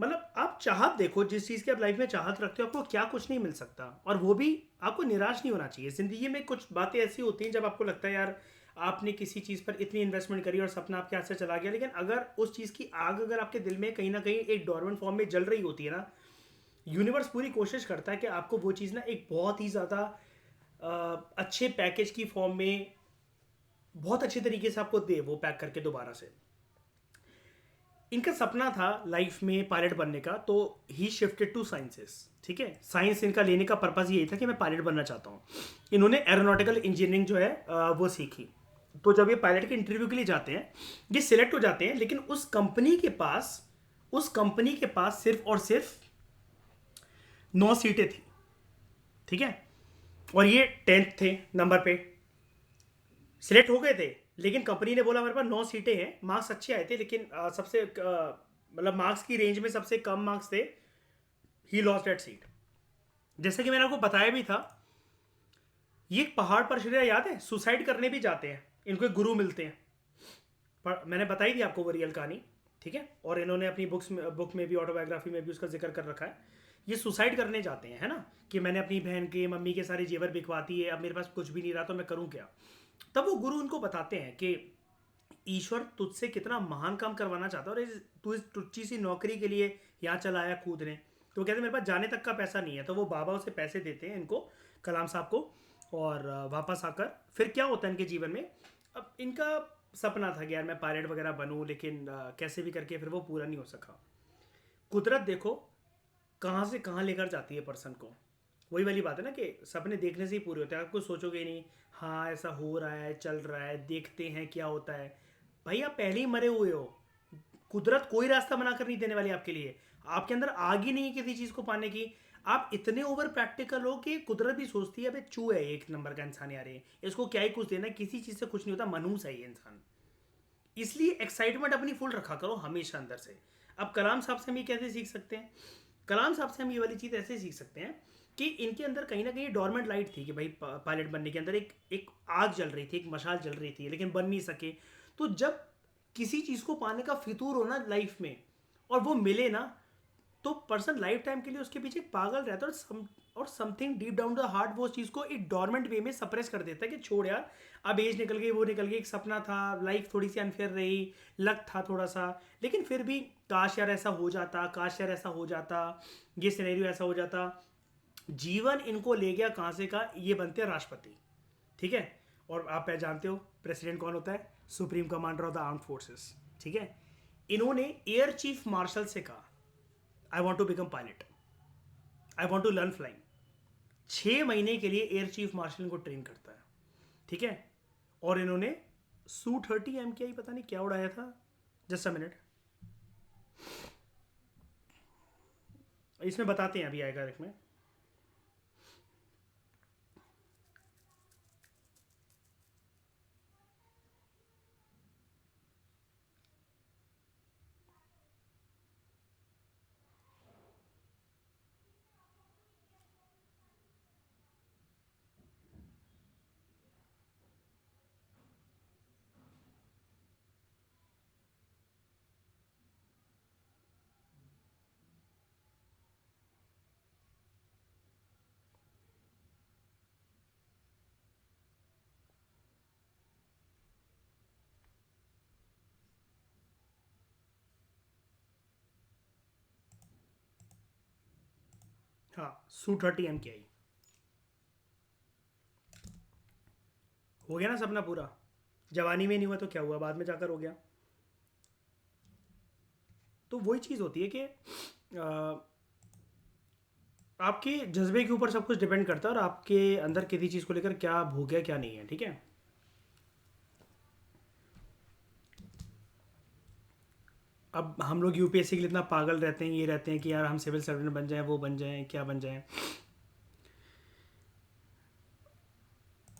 मतलब आप चाहत देखो, जिस चीज़ की आप लाइफ में चाहत रखते हो आपको क्या कुछ नहीं मिल सकता, और वो भी आपको निराश नहीं होना चाहिए। ज़िंदगी में कुछ बातें ऐसी होती हैं जब आपको लगता है यार आपने किसी चीज़ पर इतनी इन्वेस्टमेंट करी और सपना आपके हाथ से चला गया, लेकिन अगर उस चीज़ की आग अगर आपके दिल में कहीं ना कहीं एक डोरमेंट फॉर्म में जल रही होती है ना, यूनिवर्स पूरी कोशिश करता है कि आपको वो चीज़ ना एक बहुत ही ज़्यादा अच्छे पैकेज की फॉर्म में बहुत अच्छे तरीके से आपको दे, वो पैक करके दोबारा से। इनका सपना था लाइफ में पायलट बनने का, तो ही शिफ्टेड टू साइंसेस। ठीक है, साइंस इनका लेने का पर्पज़ यही था कि मैं पायलट बनना चाहता हूँ। इन्होंने एरोनॉटिकल इंजीनियरिंग जो है वो सीखी। तो जब ये पायलट के इंटरव्यू के लिए जाते हैं ये सिलेक्ट हो जाते हैं, लेकिन उस कंपनी के पास सिर्फ और सिर्फ 9 सीटें थी। ठीक है, और ये 10th थे नंबर पे, सिलेक्ट हो गए थे, लेकिन कंपनी ने बोला हमारे पास 9 सीटें हैं, मार्क्स अच्छे आए थे लेकिन सबसे मतलब मार्क्स की रेंज में सबसे कम मार्क्स थे, ही लॉस्ट दैट सीट। जैसे कि मैंने आपको बताया भी था, ये पहाड़ पर श्रेया याद है सुसाइड करने भी जाते हैं, इनको एक गुरु मिलते हैं, पर मैंने बताई थी आपको वो रियल कहानी। ठीक है, और इन्होंने अपनी बुक में भी ऑटोबायोग्राफी में भी उसका जिक्र कर रखा है। ये सुसाइड करने जाते हैं, है ना, कि मैंने अपनी बहन के मम्मी के सारे जेवर बिकवाती है, अब मेरे पास कुछ भी नहीं रहा तो मैं करूं क्या। तब वो गुरु उनको बताते हैं कि ईश्वर तुझसे कितना महान काम करवाना चाहता है, और तू इस टुच्ची सी नौकरी के लिए यहाँ चला आया कूदने। तो वो कहते हैं मेरे पास जाने तक का पैसा नहीं है, तो वो बाबा उसे पैसे देते हैं इनको, कलाम साहब को, और वापस आकर फिर क्या होता है इनके जीवन में। अब इनका सपना था कि यार मैं पायलट वगैरह बनूं, लेकिन कैसे भी करके फिर वो पूरा नहीं हो सका। कुदरत देखो कहाँ से कहाँ लेकर जाती है पर्सन को। वही वाली बात है ना कि सपने देखने से ही पूरे होते हैं, आप कुछ सोचोगे ही नहीं। हाँ ऐसा हो रहा है, चल रहा है, देखते हैं क्या होता है। भाई आप पहले ही मरे हुए हो। कुदरत कोई रास्ता बनाकर नहीं देने वाली आपके लिए। आपके अंदर आग ही नहीं है किसी चीज़ को पाने की। आप इतने ओवर प्रैक्टिकल हो कि कुदरत भी सोचती है अबे चू है एक नंबर का इंसान यार, ये इसको क्या ही कुछ देना है, किसी चीज़ से कुछ नहीं होता, मनूस है ये इंसान। इसलिए एक्साइटमेंट अपनी फुल रखा करो हमेशा अंदर से। अब कलाम साहब से हम ये कैसे सीख सकते हैं? कलाम साहब से हम ये वाली चीज़ ऐसे सीख सकते हैं कि इनके अंदर कहीं ना कहीं डोरमेंट लाइट थी कि भाई पायलट बनने के अंदर एक एक आग जल रही थी, एक मशाल जल रही थी, लेकिन बन नहीं सके। तो जब किसी चीज़ को पाने का फितूर हो ना लाइफ में और वो मिले ना, तो पर्सन लाइफ टाइम के लिए उसके पीछे पागल रहता है। और something deep down the heart वो उस चीज़ को एक डोरमेंट वे में सप्रेस कर देता है कि छोड़ यार, अब एज निकल गई, वो निकल गई, एक सपना था, लाइफ थोड़ी सी अनफेयर रही, लक था थोड़ा सा, लेकिन फिर भी काश यार ऐसा हो जाता, काश यार ऐसा हो जाता, ये सिनेरियो ऐसा हो जाता। जीवन इनको ले गया कहाँ से का, ये बनते हैं राष्ट्रपति। ठीक है। और आप जानते हो प्रेसिडेंट कौन होता है? Supreme commander of the armed forces. ठीक है। इन्होंने एयर चीफ मार्शल से कहा I want to become pilot, I want to learn flying. 6 महीने के लिए एयर चीफ मार्शल इनको ट्रेन करता है। ठीक है। और इन्होंने Su-30 MKI पता नहीं क्या उड़ाया था। जस्ट अ मिनट, इसमें बताते हैं, अभी आएगा इसमें। हाँ, Su-30 MKI हो गया ना सपना पूरा। जवानी में नहीं हुआ तो क्या हुआ, बाद में जाकर हो गया। तो वही चीज़ होती है कि आपके जज्बे के ऊपर सब कुछ डिपेंड करता है और आपके अंदर किसी चीज़ को लेकर क्या भूख है क्या नहीं है। ठीक है। अब हम लोग यूपीएससी के लिए इतना पागल रहते हैं, ये रहते हैं कि यार हम सिविल सर्वेंट बन जाएं, वो बन जाएं, क्या बन जाएं।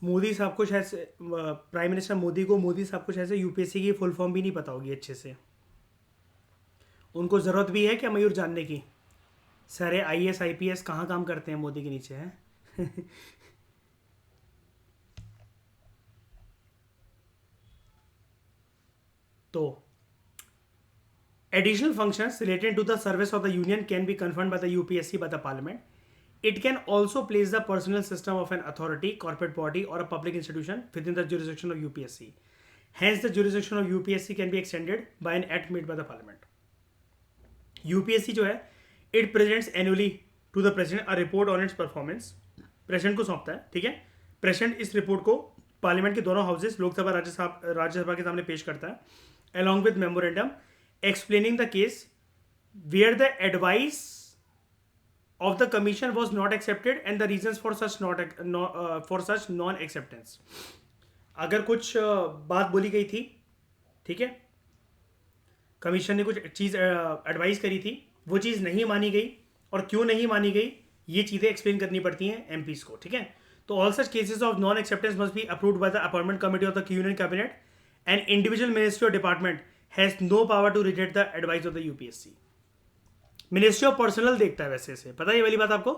मोदी साहब को शायद प्राइम मिनिस्टर मोदी को, मोदी साहब को शायद से यूपीएससी की फुल फॉर्म भी नहीं पता होगी अच्छे से। उनको ज़रूरत भी है क्या मयूर जानने की? सारे आईएएस आईपीएस कहाँ काम करते हैं मोदी के नीचे हैं? तो additional functions related to the service of the union can be confirmed by the UPSC by the parliament. It can also place the personal system of an authority, corporate body, or a public institution within the jurisdiction of UPSC. Hence, the jurisdiction of UPSC can be extended by an act made by the parliament. UPSC जो है, it presents annually to the president a report on its performance. President को सौंपता है। ठीक है। प्रेसिडेंट इस रिपोर्ट को पार्लियामेंट के दोनों हाउसेस, लोकसभा राज्यसभा के सामने पेश करता है, along with memorandum explaining the case where the advice of the commission was not accepted and the reasons for such non acceptance. अगर कुछ बात बोली गई थी, ठीक है, कमीशन ने कुछ चीज़ एडवाइस करी थी, वो चीज़ नहीं मानी गई और क्यों नहीं मानी गई, ये चीज़ें एक्सप्लेन करनी पड़ती हैं एमपीज को। ठीक है। तो all such cases of non acceptance must be approved by the appointment committee of the union cabinet and individual ministry और department has no power to reject the advice of the UPSC. Ministry of personnel देखता है वैसे से, पता है ये वाली बात आपको।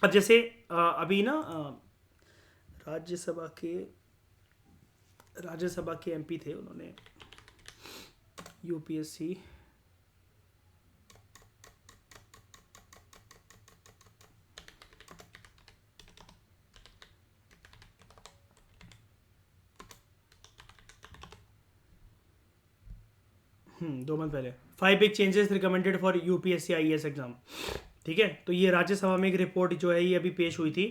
अब जैसे अभी ना राज्यसभा के एमपी थे, उन्होंने यूपीएससी दो मंथ पहले 5 big changes recommended for UPSC IAS exam. ठीक है। तो ये राज्यसभा में एक रिपोर्ट जो है ये अभी पेश हुई थी।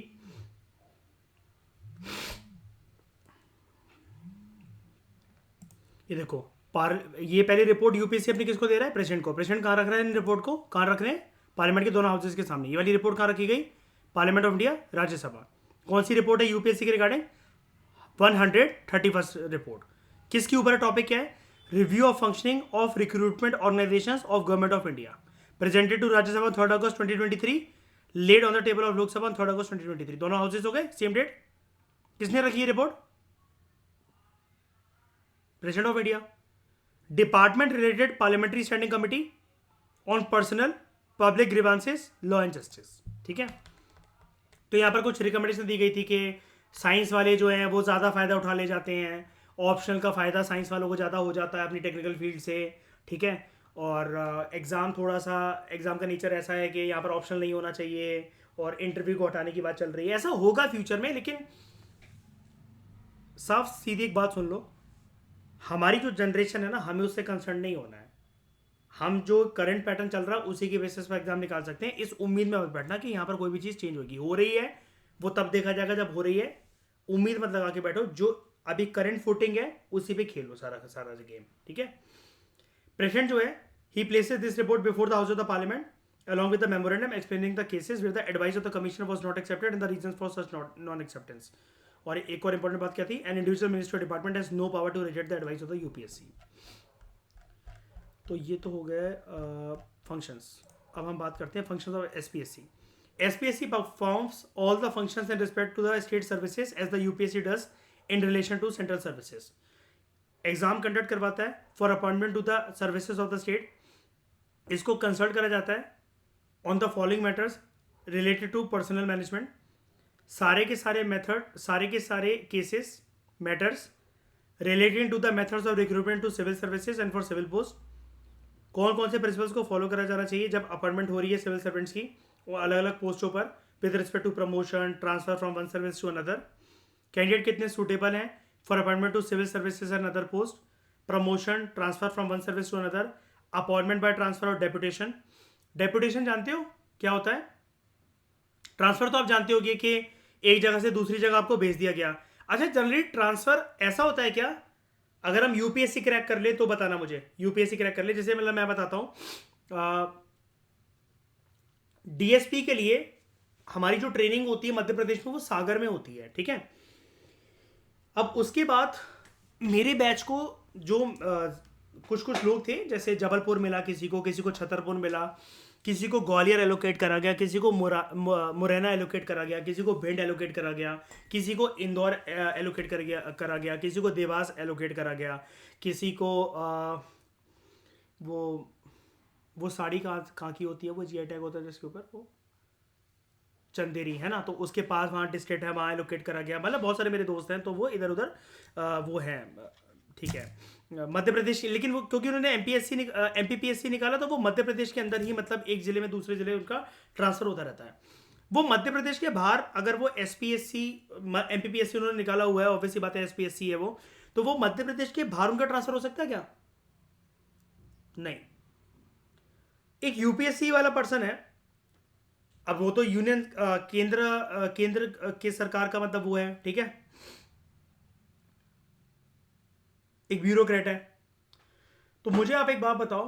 ये देखो, ये पहली रिपोर्ट यूपीएससी अपनी किसको दे रहा है? प्रेसिडेंट को। प्रेसिडेंट कहाँ रख रहा है इन रिपोर्ट को? कहाँ रख रहे हैं? पार्लियामेंट के दोनों हाउसेज के सामने। ये वाली रिपोर्ट कहाँ रखी गई? Parliament of India, Rajya Sabha. कौन सी रिपोर्ट है यूपीएससी के रिगार्डिंग? 131st report. किसके ऊपर टॉपिक क्या है? Review of functioning of recruitment organisations of government of India, presented to Rajya Sabha 3 August 2023, laid on the table of Lok Sabha 3 August 2023। दोनों हाउसेज हो गए सेम डेट। किसने रखी है report? President of India. Department related parliamentary standing committee on personnel public grievances law and justice. ठीक है, तो यहां पर कुछ रिकमेंडेशन दी गई थी कि साइंस वाले जो हैं वो ज़्यादा फ़ायदा उठा ले जाते हैं, ऑप्शनल का फ़ायदा साइंस वालों को ज़्यादा हो जाता है अपनी टेक्निकल फील्ड से। ठीक है, और एग्ज़ाम थोड़ा सा, एग्ज़ाम का नेचर ऐसा है कि यहाँ पर ऑप्शनल नहीं होना चाहिए और इंटरव्यू को हटाने की बात चल रही है। ऐसा होगा फ्यूचर में, लेकिन साफ सीधी एक बात सुन लो, हमारी जो जनरेशन है ना, हमें उससे कंसर्न नहीं होना है। हम जो करंट पैटर्न चल रहा है उसी के बेसिस पर एग्जाम निकाल सकते हैं। इस उम्मीद में मत बैठना कि यहाँ पर कोई भी चीज़ चेंज होगी। हो रही है वो तब देखा जाएगा जब हो रही है। उम्मीद मत लगा के बैठो, जो अभी करंट फुटिंग है उसी पे खेलो सारा का सारा गेम। ठीक है, प्रेसिडेंट जो है, he places this report before the house of the parliament along with the memorandum explaining the cases where the advice of the commissioner was not accepted and the reasons for such non acceptance। और एक और इंपॉर्टेंट बात क्या थी? An individual minister department has no power to reject the advice of the UPSC. तो ये तो हो गए फंक्शंस। अब हम बात करते हैं functions of SPSC. SPSC performs all the functions in respect to the state services as the UPSC does in relation to central services. Exam conduct करवाता है for appointment to the services of the state. इसको कंसल्ट करा जाता है on the following matters related to personal management. सारे के सारे मेथड, सारे के सारे cases, matters relating to the methods of recruitment to civil services and for civil post. कौन कौन से प्रिंसिपल्स को फॉलो करा जाना चाहिए जब अपॉइंटमेंट हो रही है सिविल सर्वेंट्स की और अलग अलग पोस्टों पर, with respect to promotion, transfer from one service to another. Candidate कितने सूटेबल हैं for appointment to civil services and other post, promotion, transfer from one service to another, appointment by transfer और डेपुटेशन। डेपुटेशन जानते हो क्या होता है? ट्रांसफर तो आप जानते होगे कि एक जगह से दूसरी जगह आपको भेज दिया गया। अच्छा, जनरली ट्रांसफर ऐसा होता है क्या? अगर हम यूपीएससी क्रैक कर ले तो बताना मुझे। यूपीएससी क्रैक कर ले, जैसे मतलब मैं बताता हूं, डीएसपी के लिए हमारी जो ट्रेनिंग होती है मध्य प्रदेश में वो सागर में होती है। ठीक है, अब उसके बाद मेरे बैच को जो कुछ कुछ लोग थे, जैसे जबलपुर मिला किसी को छतरपुर मिला, किसी को ग्वालियर एलोकेट करा गया, किसी को मुरैना एलोकेट करा गया, किसी को भिंड एलोकेट करा गया, किसी को इंदौर एलोकेट करा गया, किसी को देवास एलोकेट करा गया, किसी को वो साड़ी कहाँ की होती है, वो जीआई टैग होता है जिसके ऊपर, वो चंदेरी है ना, तो उसके पास वहाँ डिस्ट्रिक्ट है, वहाँ एलोकेट करा गया। मतलब बहुत सारे मेरे दोस्त हैं तो वो इधर उधर वो हैं। ठीक है, मध्य प्रदेश, लेकिन वो क्योंकि उन्होंने एमपीपीएससी निकाला तो वो मध्य प्रदेश के अंदर ही, मतलब एक जिले में दूसरे जिले उनका ट्रांसफर होता रहता है। वो मध्य प्रदेश के बाहर अगर वो एसपीएससी एमपीपीएससी उन्होंने निकाला हुआ है, ऑब्वियसली बात है एसपीएससी है वो, तो वो मध्य प्रदेश के बाहर उनका ट्रांसफर हो सकता है क्या? नहीं। एक यूपीएससी वाला पर्सन है, अब वो तो यूनियन केंद्र के सरकार का मतलब वो है। ठीक है, एक ब्यूरोक्रेट है। तो मुझे आप एक बात बताओ,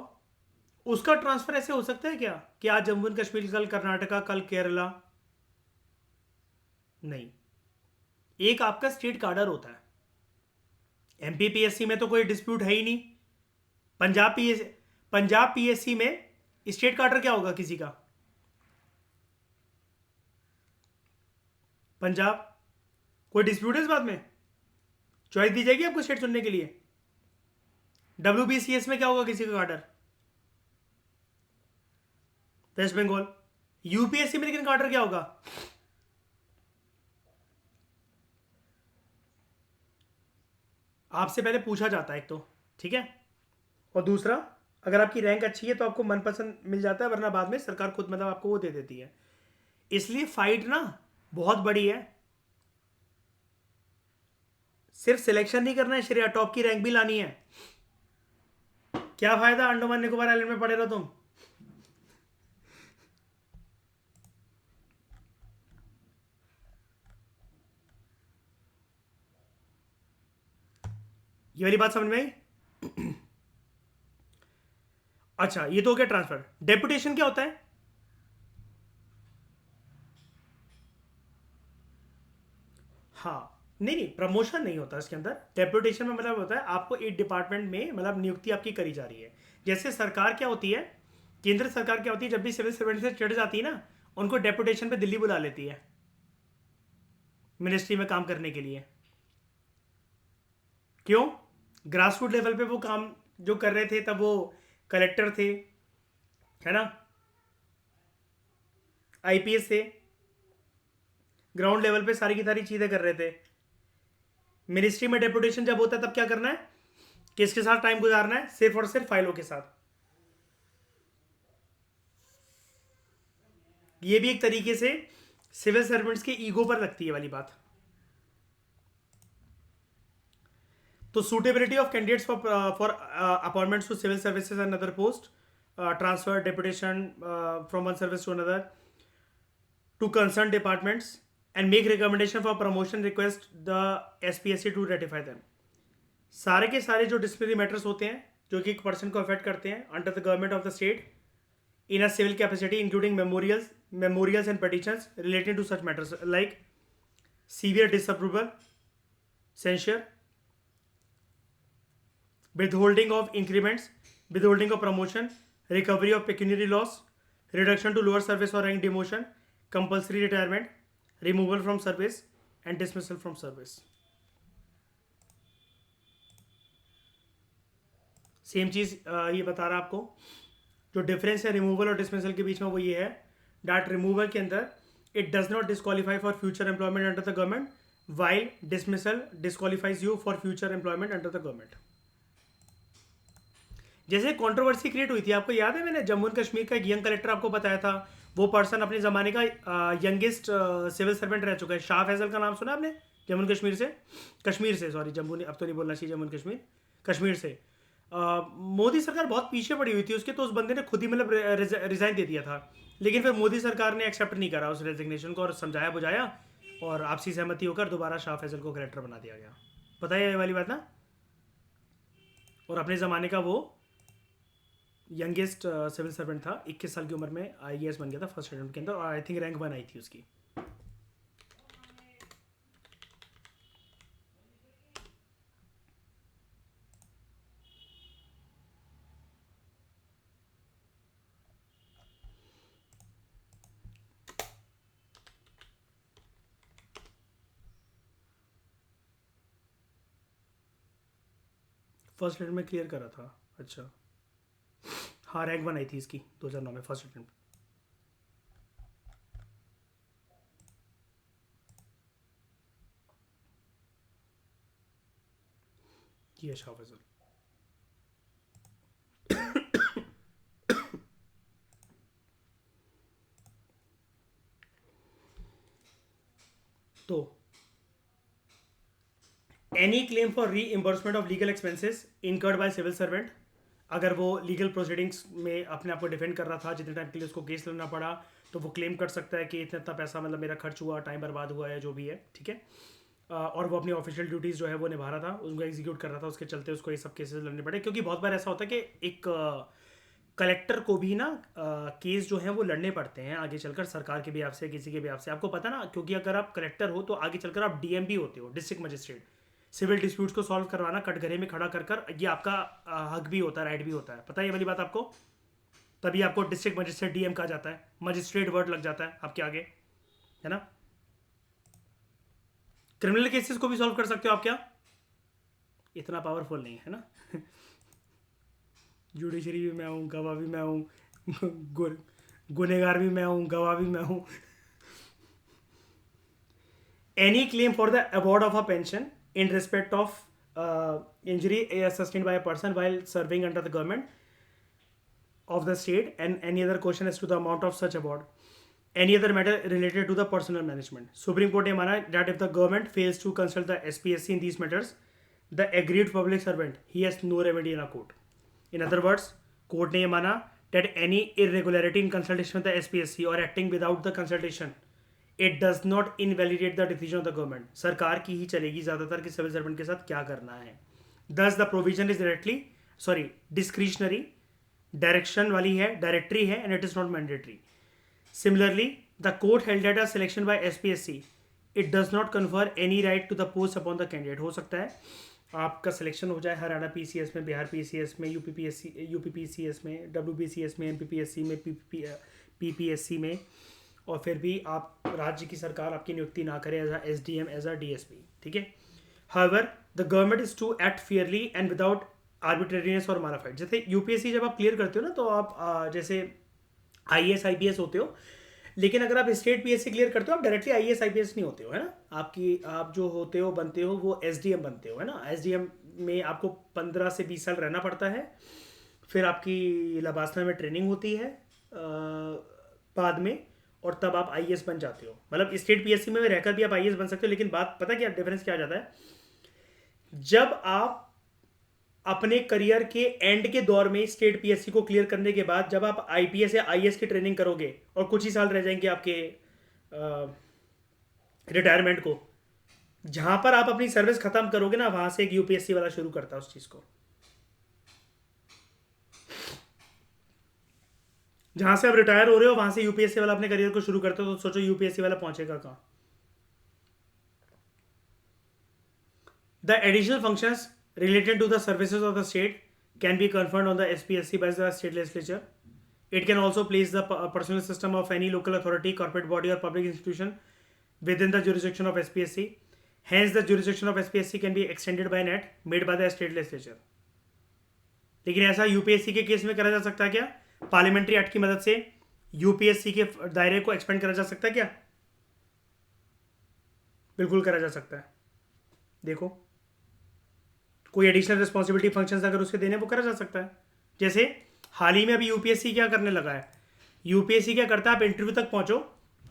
उसका ट्रांसफर ऐसे हो सकता है क्या कि आज जम्मू एंड कश्मीर, कल कर्नाटका, कल केरला? नहीं। एक आपका स्टेट कार्डर होता है। एमपीपीएससी में तो कोई डिस्प्यूट है ही नहीं। पंजाब पीएससी में स्टेट कार्डर क्या होगा किसी का? पंजाब, कोई डिस्प्यूट है इस बात में? चॉइस दी जाएगी आपको स्टेट चुनने के लिए। डब्ल्यूबीसीएस में क्या होगा किसी का कार्डर? वेस्ट बंगाल। यूपीएससी में लेकिन कार्डर क्या होगा? आपसे पहले पूछा जाता है एक तो, ठीक है, और दूसरा अगर आपकी रैंक अच्छी है तो आपको मनपसंद मिल जाता है, वरना बाद में सरकार खुद मतलब आपको वो दे देती है। इसलिए फाइट ना बहुत बड़ी है। सिर्फ सिलेक्शन नहीं करना है श्रेया, टॉप की रैंक भी लानी है। क्या फायदा अंडमान निकोबार आइलैंड में पड़े रहो तुम। ये वाली बात समझ में आई? अच्छा, ये तो हो गया ट्रांसफर। डेपुटेशन क्या होता है? हाँ, नहीं नहीं, प्रमोशन नहीं होता इसके अंदर। डेपुटेशन में मतलब होता है आपको एक डिपार्टमेंट में मतलब नियुक्ति आपकी करी जा रही है। जैसे सरकार क्या होती है, केंद्र सरकार क्या होती है, जब भी सिविल सर्वेंट से चढ़ जाती है ना, उनको डेपुटेशन पे दिल्ली बुला लेती है मिनिस्ट्री में काम करने के लिए। क्यों? ग्रास रूट लेवल पे वो काम जो कर रहे थे तब वो कलेक्टर थे, है ना, आईपीएस थे, ग्राउंड लेवल पे सारी की सारी चीजें कर रहे थे। मिनिस्ट्री में डेपुटेशन जब होता है तब क्या करना है, किसके साथ टाइम गुजारना है? सिर्फ और सिर्फ फाइलों के साथ। ये भी एक तरीके से सिविल सर्वेंट्स के ईगो पर लगती है वाली बात। तो suitability of candidates for appointments to civil services and other post, transfer deputation from one service to another, to concerned departments, and make recommendation for promotion, request the SPSC to ratify them। सारे के सारे जो डिसिप्लिनरी मैटर्स होते हैं जो कि एक पर्सन को अफेक्ट करते हैं under the government of the state in a civil capacity, including memorials and petitions relating to such matters like severe disapproval, censure, withholding of increments, withholding of promotion, recovery of pecuniary loss, reduction to lower service or rank demotion, compulsory retirement, removal from service, and dismissal from service। Same चीज़ ये बता रहा आपको। जो डिफरेंस है रिमूवल और डिसमिसल के बीच में वो ये है, डैट रिमूवल के अंदर it does not disqualify for future employment under the government, while dismissal disqualifies you for future employment under the government. जैसे कंट्रोवर्सी क्रिएट हुई थी, आपको याद है, मैंने जम्मू एंड कश्मीर का एक यंग कलेक्टर आपको बताया था, वो पर्सन अपने ज़माने का यंगेस्ट सिविल सर्वेंट रह चुका है। शाह फैजल का नाम सुना आपने? जम्मू एंड कश्मीर से सॉरी, जम्मू ने अब तो नहीं बोलना चाहिए, जम्मू एंड कश्मीर से। मोदी सरकार बहुत पीछे पड़ी हुई थी उसके, तो उस बंदे ने खुद ही मतलब रिजाइन दे दिया था, लेकिन फिर मोदी सरकार ने एक्सेप्ट नहीं करा उस रेजिग्नेशन को और समझाया बुझाया और आपसी सहमति होकर दोबारा शाह फैजल को कलेक्टर बना दिया गया। पता है ये वाली बात ना? और अपने ज़माने का वो यंगेस्ट सिविल सर्वेंट था, 21 साल की उम्र में IAS बन गया था फर्स्ट अटेम्प्ट के अंदर, और आई थिंक रैंक 1 आई थी उसकी। फर्स्ट अटेम्प्ट में क्लियर करा था। अच्छा, हाँ, रैंक 1 आई थी इसकी 2009 में फर्स्ट अटेम्प्ट। ये शाह फैजल। तो any claim for reimbursement of legal expenses incurred by civil servant, अगर वो लीगल प्रोसीडिंग्स में अपने आप को डिफेंड कर रहा था, जितने टाइम के लिए उसको केस लड़ना पड़ा, तो वो क्लेम कर सकता है कि इतना इतना पैसा मतलब मेरा खर्च हुआ, टाइम बर्बाद हुआ है, जो भी है, ठीक है। और वो अपनी ऑफिशियल ड्यूटीज़ जो है वो निभा रहा था, उनको एग्जीक्यूट कर रहा था, उसके चलते उसको ये सब केसेस लड़ने पड़े। क्योंकि बहुत बार ऐसा होता है कि एक कलेक्टर को भी ना केस जो है वो लड़ने पड़ते हैं आगे चलकर, सरकार के भी आपसे, किसी के भी आपसे, आपको पता ना, क्योंकि अगर आप कलेक्टर हो तो आगे चलकर आप DM भी होते हो, डिस्ट्रिक्ट मजिस्ट्रेट। सिविल डिस्प्यूट्स को सॉल्व करवाना कटघरे में खड़ा कर कर ये आपका हक भी होता है, राइट भी होता है, पता है ये वाली बात आपको? तभी आपको डिस्ट्रिक्ट मजिस्ट्रेट DM कहा जाता है, मजिस्ट्रेट वर्ड लग जाता है आपके आगे, है ना। क्रिमिनल केसेस को भी सॉल्व कर सकते हो आप, क्या इतना पावरफुल नहीं है ना? जुडिशरी भी मैं हूँ, गवाह भी मैं हूँ, गुनेगार भी मैं हूँ, गवाह भी मैं हूँ। Any claim for the award of a pension in respect of injury sustained by a person while serving under the government of the state, and any other question as to the amount of such award, any other matter related to the personal management। Supreme Court ने माना that if the government fails to consult the SPSC in these matters, the aggrieved public servant he has no remedy in a court। In other words, court ने ये माना that any irregularity in consultation with the SPSC or acting without the consultation, it does not invalidate the decision of the government. सरकार की ही चलेगी ज़्यादातर कि सिविल सर्वेंट के साथ क्या करना है। Thus the provision is directly discretionary direction वाली है, डायरेक्टरी है, and it is not mandatory. Similarly the court held that a selection by SPSC it does not confer any right to the post upon the candidate. हो सकता है आपका सिलेक्शन हो जाए हरियाणा पीसीएस में, बिहार पीसीएस में, यूपी पीसीएस में, डब्ल्यूबीसीएस में, एमपीपीएससी में, पीपीएससी में, और फिर भी आप राज्य की सरकार आपकी नियुक्ति ना करे as a SDM, as a DSP. ठीक है. However the government is to act fairly and without arbitrariness और माराफाइड. जैसे यूपीएससी जब आप क्लियर करते हो ना, तो आप जैसे आईएएस आईपीएस होते हो, लेकिन अगर आप स्टेट पीएससी क्लियर करते हो आप डायरेक्टली आईएएस आईपीएस नहीं होते हो, है ना. आप जो होते हो बनते हो वो एसडीएम बनते हो, है ना. एसडीएम में आपको 15 से 20 साल रहना पड़ता है. फिर आपकी लबासना में ट्रेनिंग होती है बाद में, और तब आप आईएएस बन जाते हो. मतलब स्टेट पीएससी में रहकर भी आप आईएएस बन सकते हो. लेकिन बात पता क्या डिफरेंस क्या आ जाता है, जब आप अपने करियर के एंड के दौर में स्टेट पीएससी को क्लियर करने के बाद जब आप आईपीएस या आईएएस की ट्रेनिंग करोगे और कुछ ही साल रह जाएंगे आपके रिटायरमेंट को, जहां पर आप अपनी सर्विस खत्म करोगे ना, वहां से एक यूपीएससी वाला शुरू करता है उस चीज को. जहां से आप रिटायर हो रहे हो वहां से यूपीएससी वाला अपने करियर को शुरू करते हो. तो सोचो यूपीएससी वाला पहुंचेगा कहां. The additional functions related to the services of the state can be conferred on the SPSC by the state legislature. It can also place the personal system of any local authority, corporate body or public institution within the jurisdiction of SPSC. Hence, the jurisdiction of SPSC can be extended by an act made by the state legislature. लेकिन ऐसा यूपीएससी के केस में करा जा सकता है क्या? पार्लियामेंट्री एक्ट की मदद से यूपीएससी के दायरे को एक्सपेंड करा जा सकता है क्या? बिल्कुल करा जा सकता है. देखो, कोई एडिशनल रिस्पॉन्सिबिलिटी फंक्शंस अगर उसके देने वो करा जा सकता है. जैसे हाल ही में अभी यूपीएससी क्या करने लगा है, यूपीएससी क्या करता है, आप इंटरव्यू तक पहुंचो.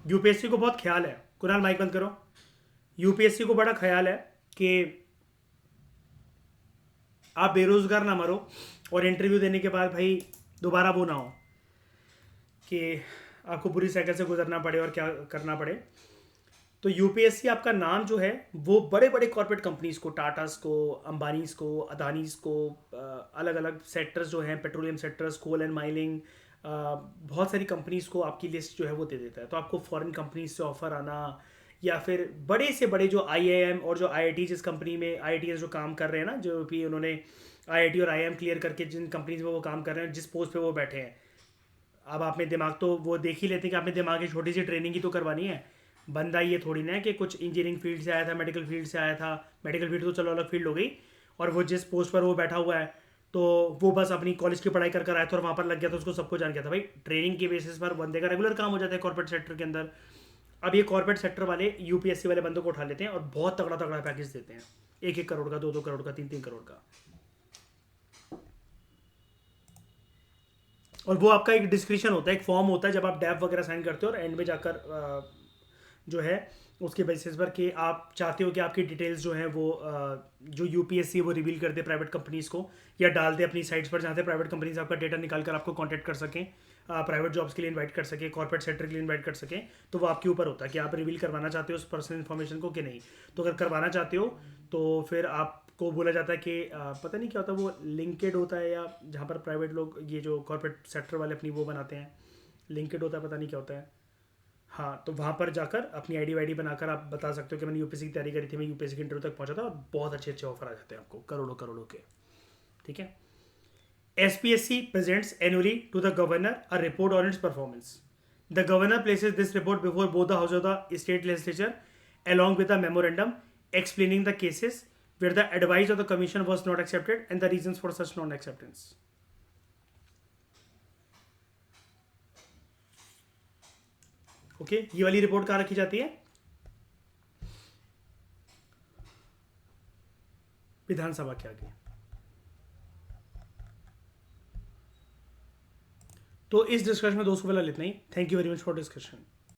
यूपीएससी को बहुत ख्याल है, कुणाल माइक बंद करो. यूपीएससी को बड़ा ख्याल है कि आप बेरोजगार ना मरो और इंटरव्यू देने के बाद भाई दोबारा वो ना हो कि आपको पूरी साइकिल से गुजरना पड़े और क्या करना पड़े. तो यूपीएससी आपका नाम जो है वो बड़े बड़े कॉर्पोरेट कंपनीज को, टाटास को, अंबानीज को, अदानीज को, अलग अलग सेक्टर्स जो हैं, petroleum sectors, coal and mining, बहुत सारी कंपनीज को आपकी लिस्ट जो है वो दे देता है. तो आपको फॉरेन कंपनीज से ऑफर आना, या फिर बड़े से बड़े जो आईआईएम और जो आईआईटी, जिस कंपनी में आईआईटीएस जो काम कर रहे हैं ना, जो भी उन्होंने आईआईटी और आईआईएम क्लियर करके जिन कंपनीज में वो काम कर रहे हैं, जिस पोस्ट पे वो बैठे हैं, अब आपने दिमाग तो वो देख ही लेते हैं कि आपने दिमाग की छोटी सी ट्रेनिंग ही तो करवानी है. बंदा ये थोड़ी ना है कि कुछ इंजीनियरिंग फील्ड से आया था, मेडिकल फील्ड से आया था. मेडिकल फील्ड तो चलो अलग फील्ड हो गई, और वो जिस पोस्ट पर वो बैठा हुआ है तो वो बस अपनी कॉलेज की पढ़ाई कर आया था और वहाँ पर लग गया था, उसको सबको जान गया था. भाई ट्रेनिंग के बेसिस पर बंदे का रेगुलर काम हो जाता है कॉर्पोरेट सेक्टर के अंदर. अब ये कॉर्पोरेट सेक्टर वाले यूपीएससी वाले बंदों को उठा लेते हैं और बहुत तगड़ा तगड़ा पैकेज देते हैं, 1-1 करोड़ का, 2-2 करोड़ का, 3-3 करोड़ का. और वो आपका एक डिस्क्रिप्शन होता है, एक फॉर्म होता है जब आप डैप वगैरह साइन करते हो, और एंड में जाकर जो है उसके बेसिस पर कि आप चाहते हो कि आपकी डिटेल्स जो हैं वो जो यूपीएससी वो रिवील कर दे प्राइवेट कंपनीज़ को, या डाल दे अपनी साइट्स पर, जहाँ से प्राइवेट कंपनीज आपका डेटा निकाल कर आपको कॉन्टैक्ट कर सकें, प्राइवेट जॉब्स के लिए इनवाइट कर सकें, कॉर्पोरेट सेक्टर के लिए इनवाइट कर सकें. तो वो आपके ऊपर होता है कि आप रिवील करवाना चाहते हो उस पर्सनल इन्फॉर्मेशन को कि नहीं. तो अगर करवाना चाहते हो तो फिर आपको बोला जाता है कि पता नहीं क्या होता है, वो लिंकेड होता है, या जहाँ पर प्राइवेट लोग ये जो कॉर्पोरेट सेक्टर वाले अपनी वो बनाते हैं, लिंकेड होता है, पता नहीं क्या होता है. हाँ, तो वहाँ पर जाकर अपनी आईडी वाईडी बनाकर आप बता सकते हो कि मैंने यूपीएससी की तैयारी करी थी, मैं यूपीएससी के इंटरव्यू तक पहुँचा था, और बहुत अच्छे अच्छे ऑफर आ जाते हैं आपको, करोड़ों करोड़ों के. ठीक है. SPSC presents annually to the governor a report on its performance. The governor places this report before both the house of the state legislature along with a memorandum explaining the cases where the advice of the commission was not accepted and the reasons for such non-acceptance. Okay, ये वाली रिपोर्ट कहाँ रखी जाती है? विधानसभा के आगे. तो इस डिस्कशन में दोस्तों फिलहाल इतना ही. Thank you very much for discussion.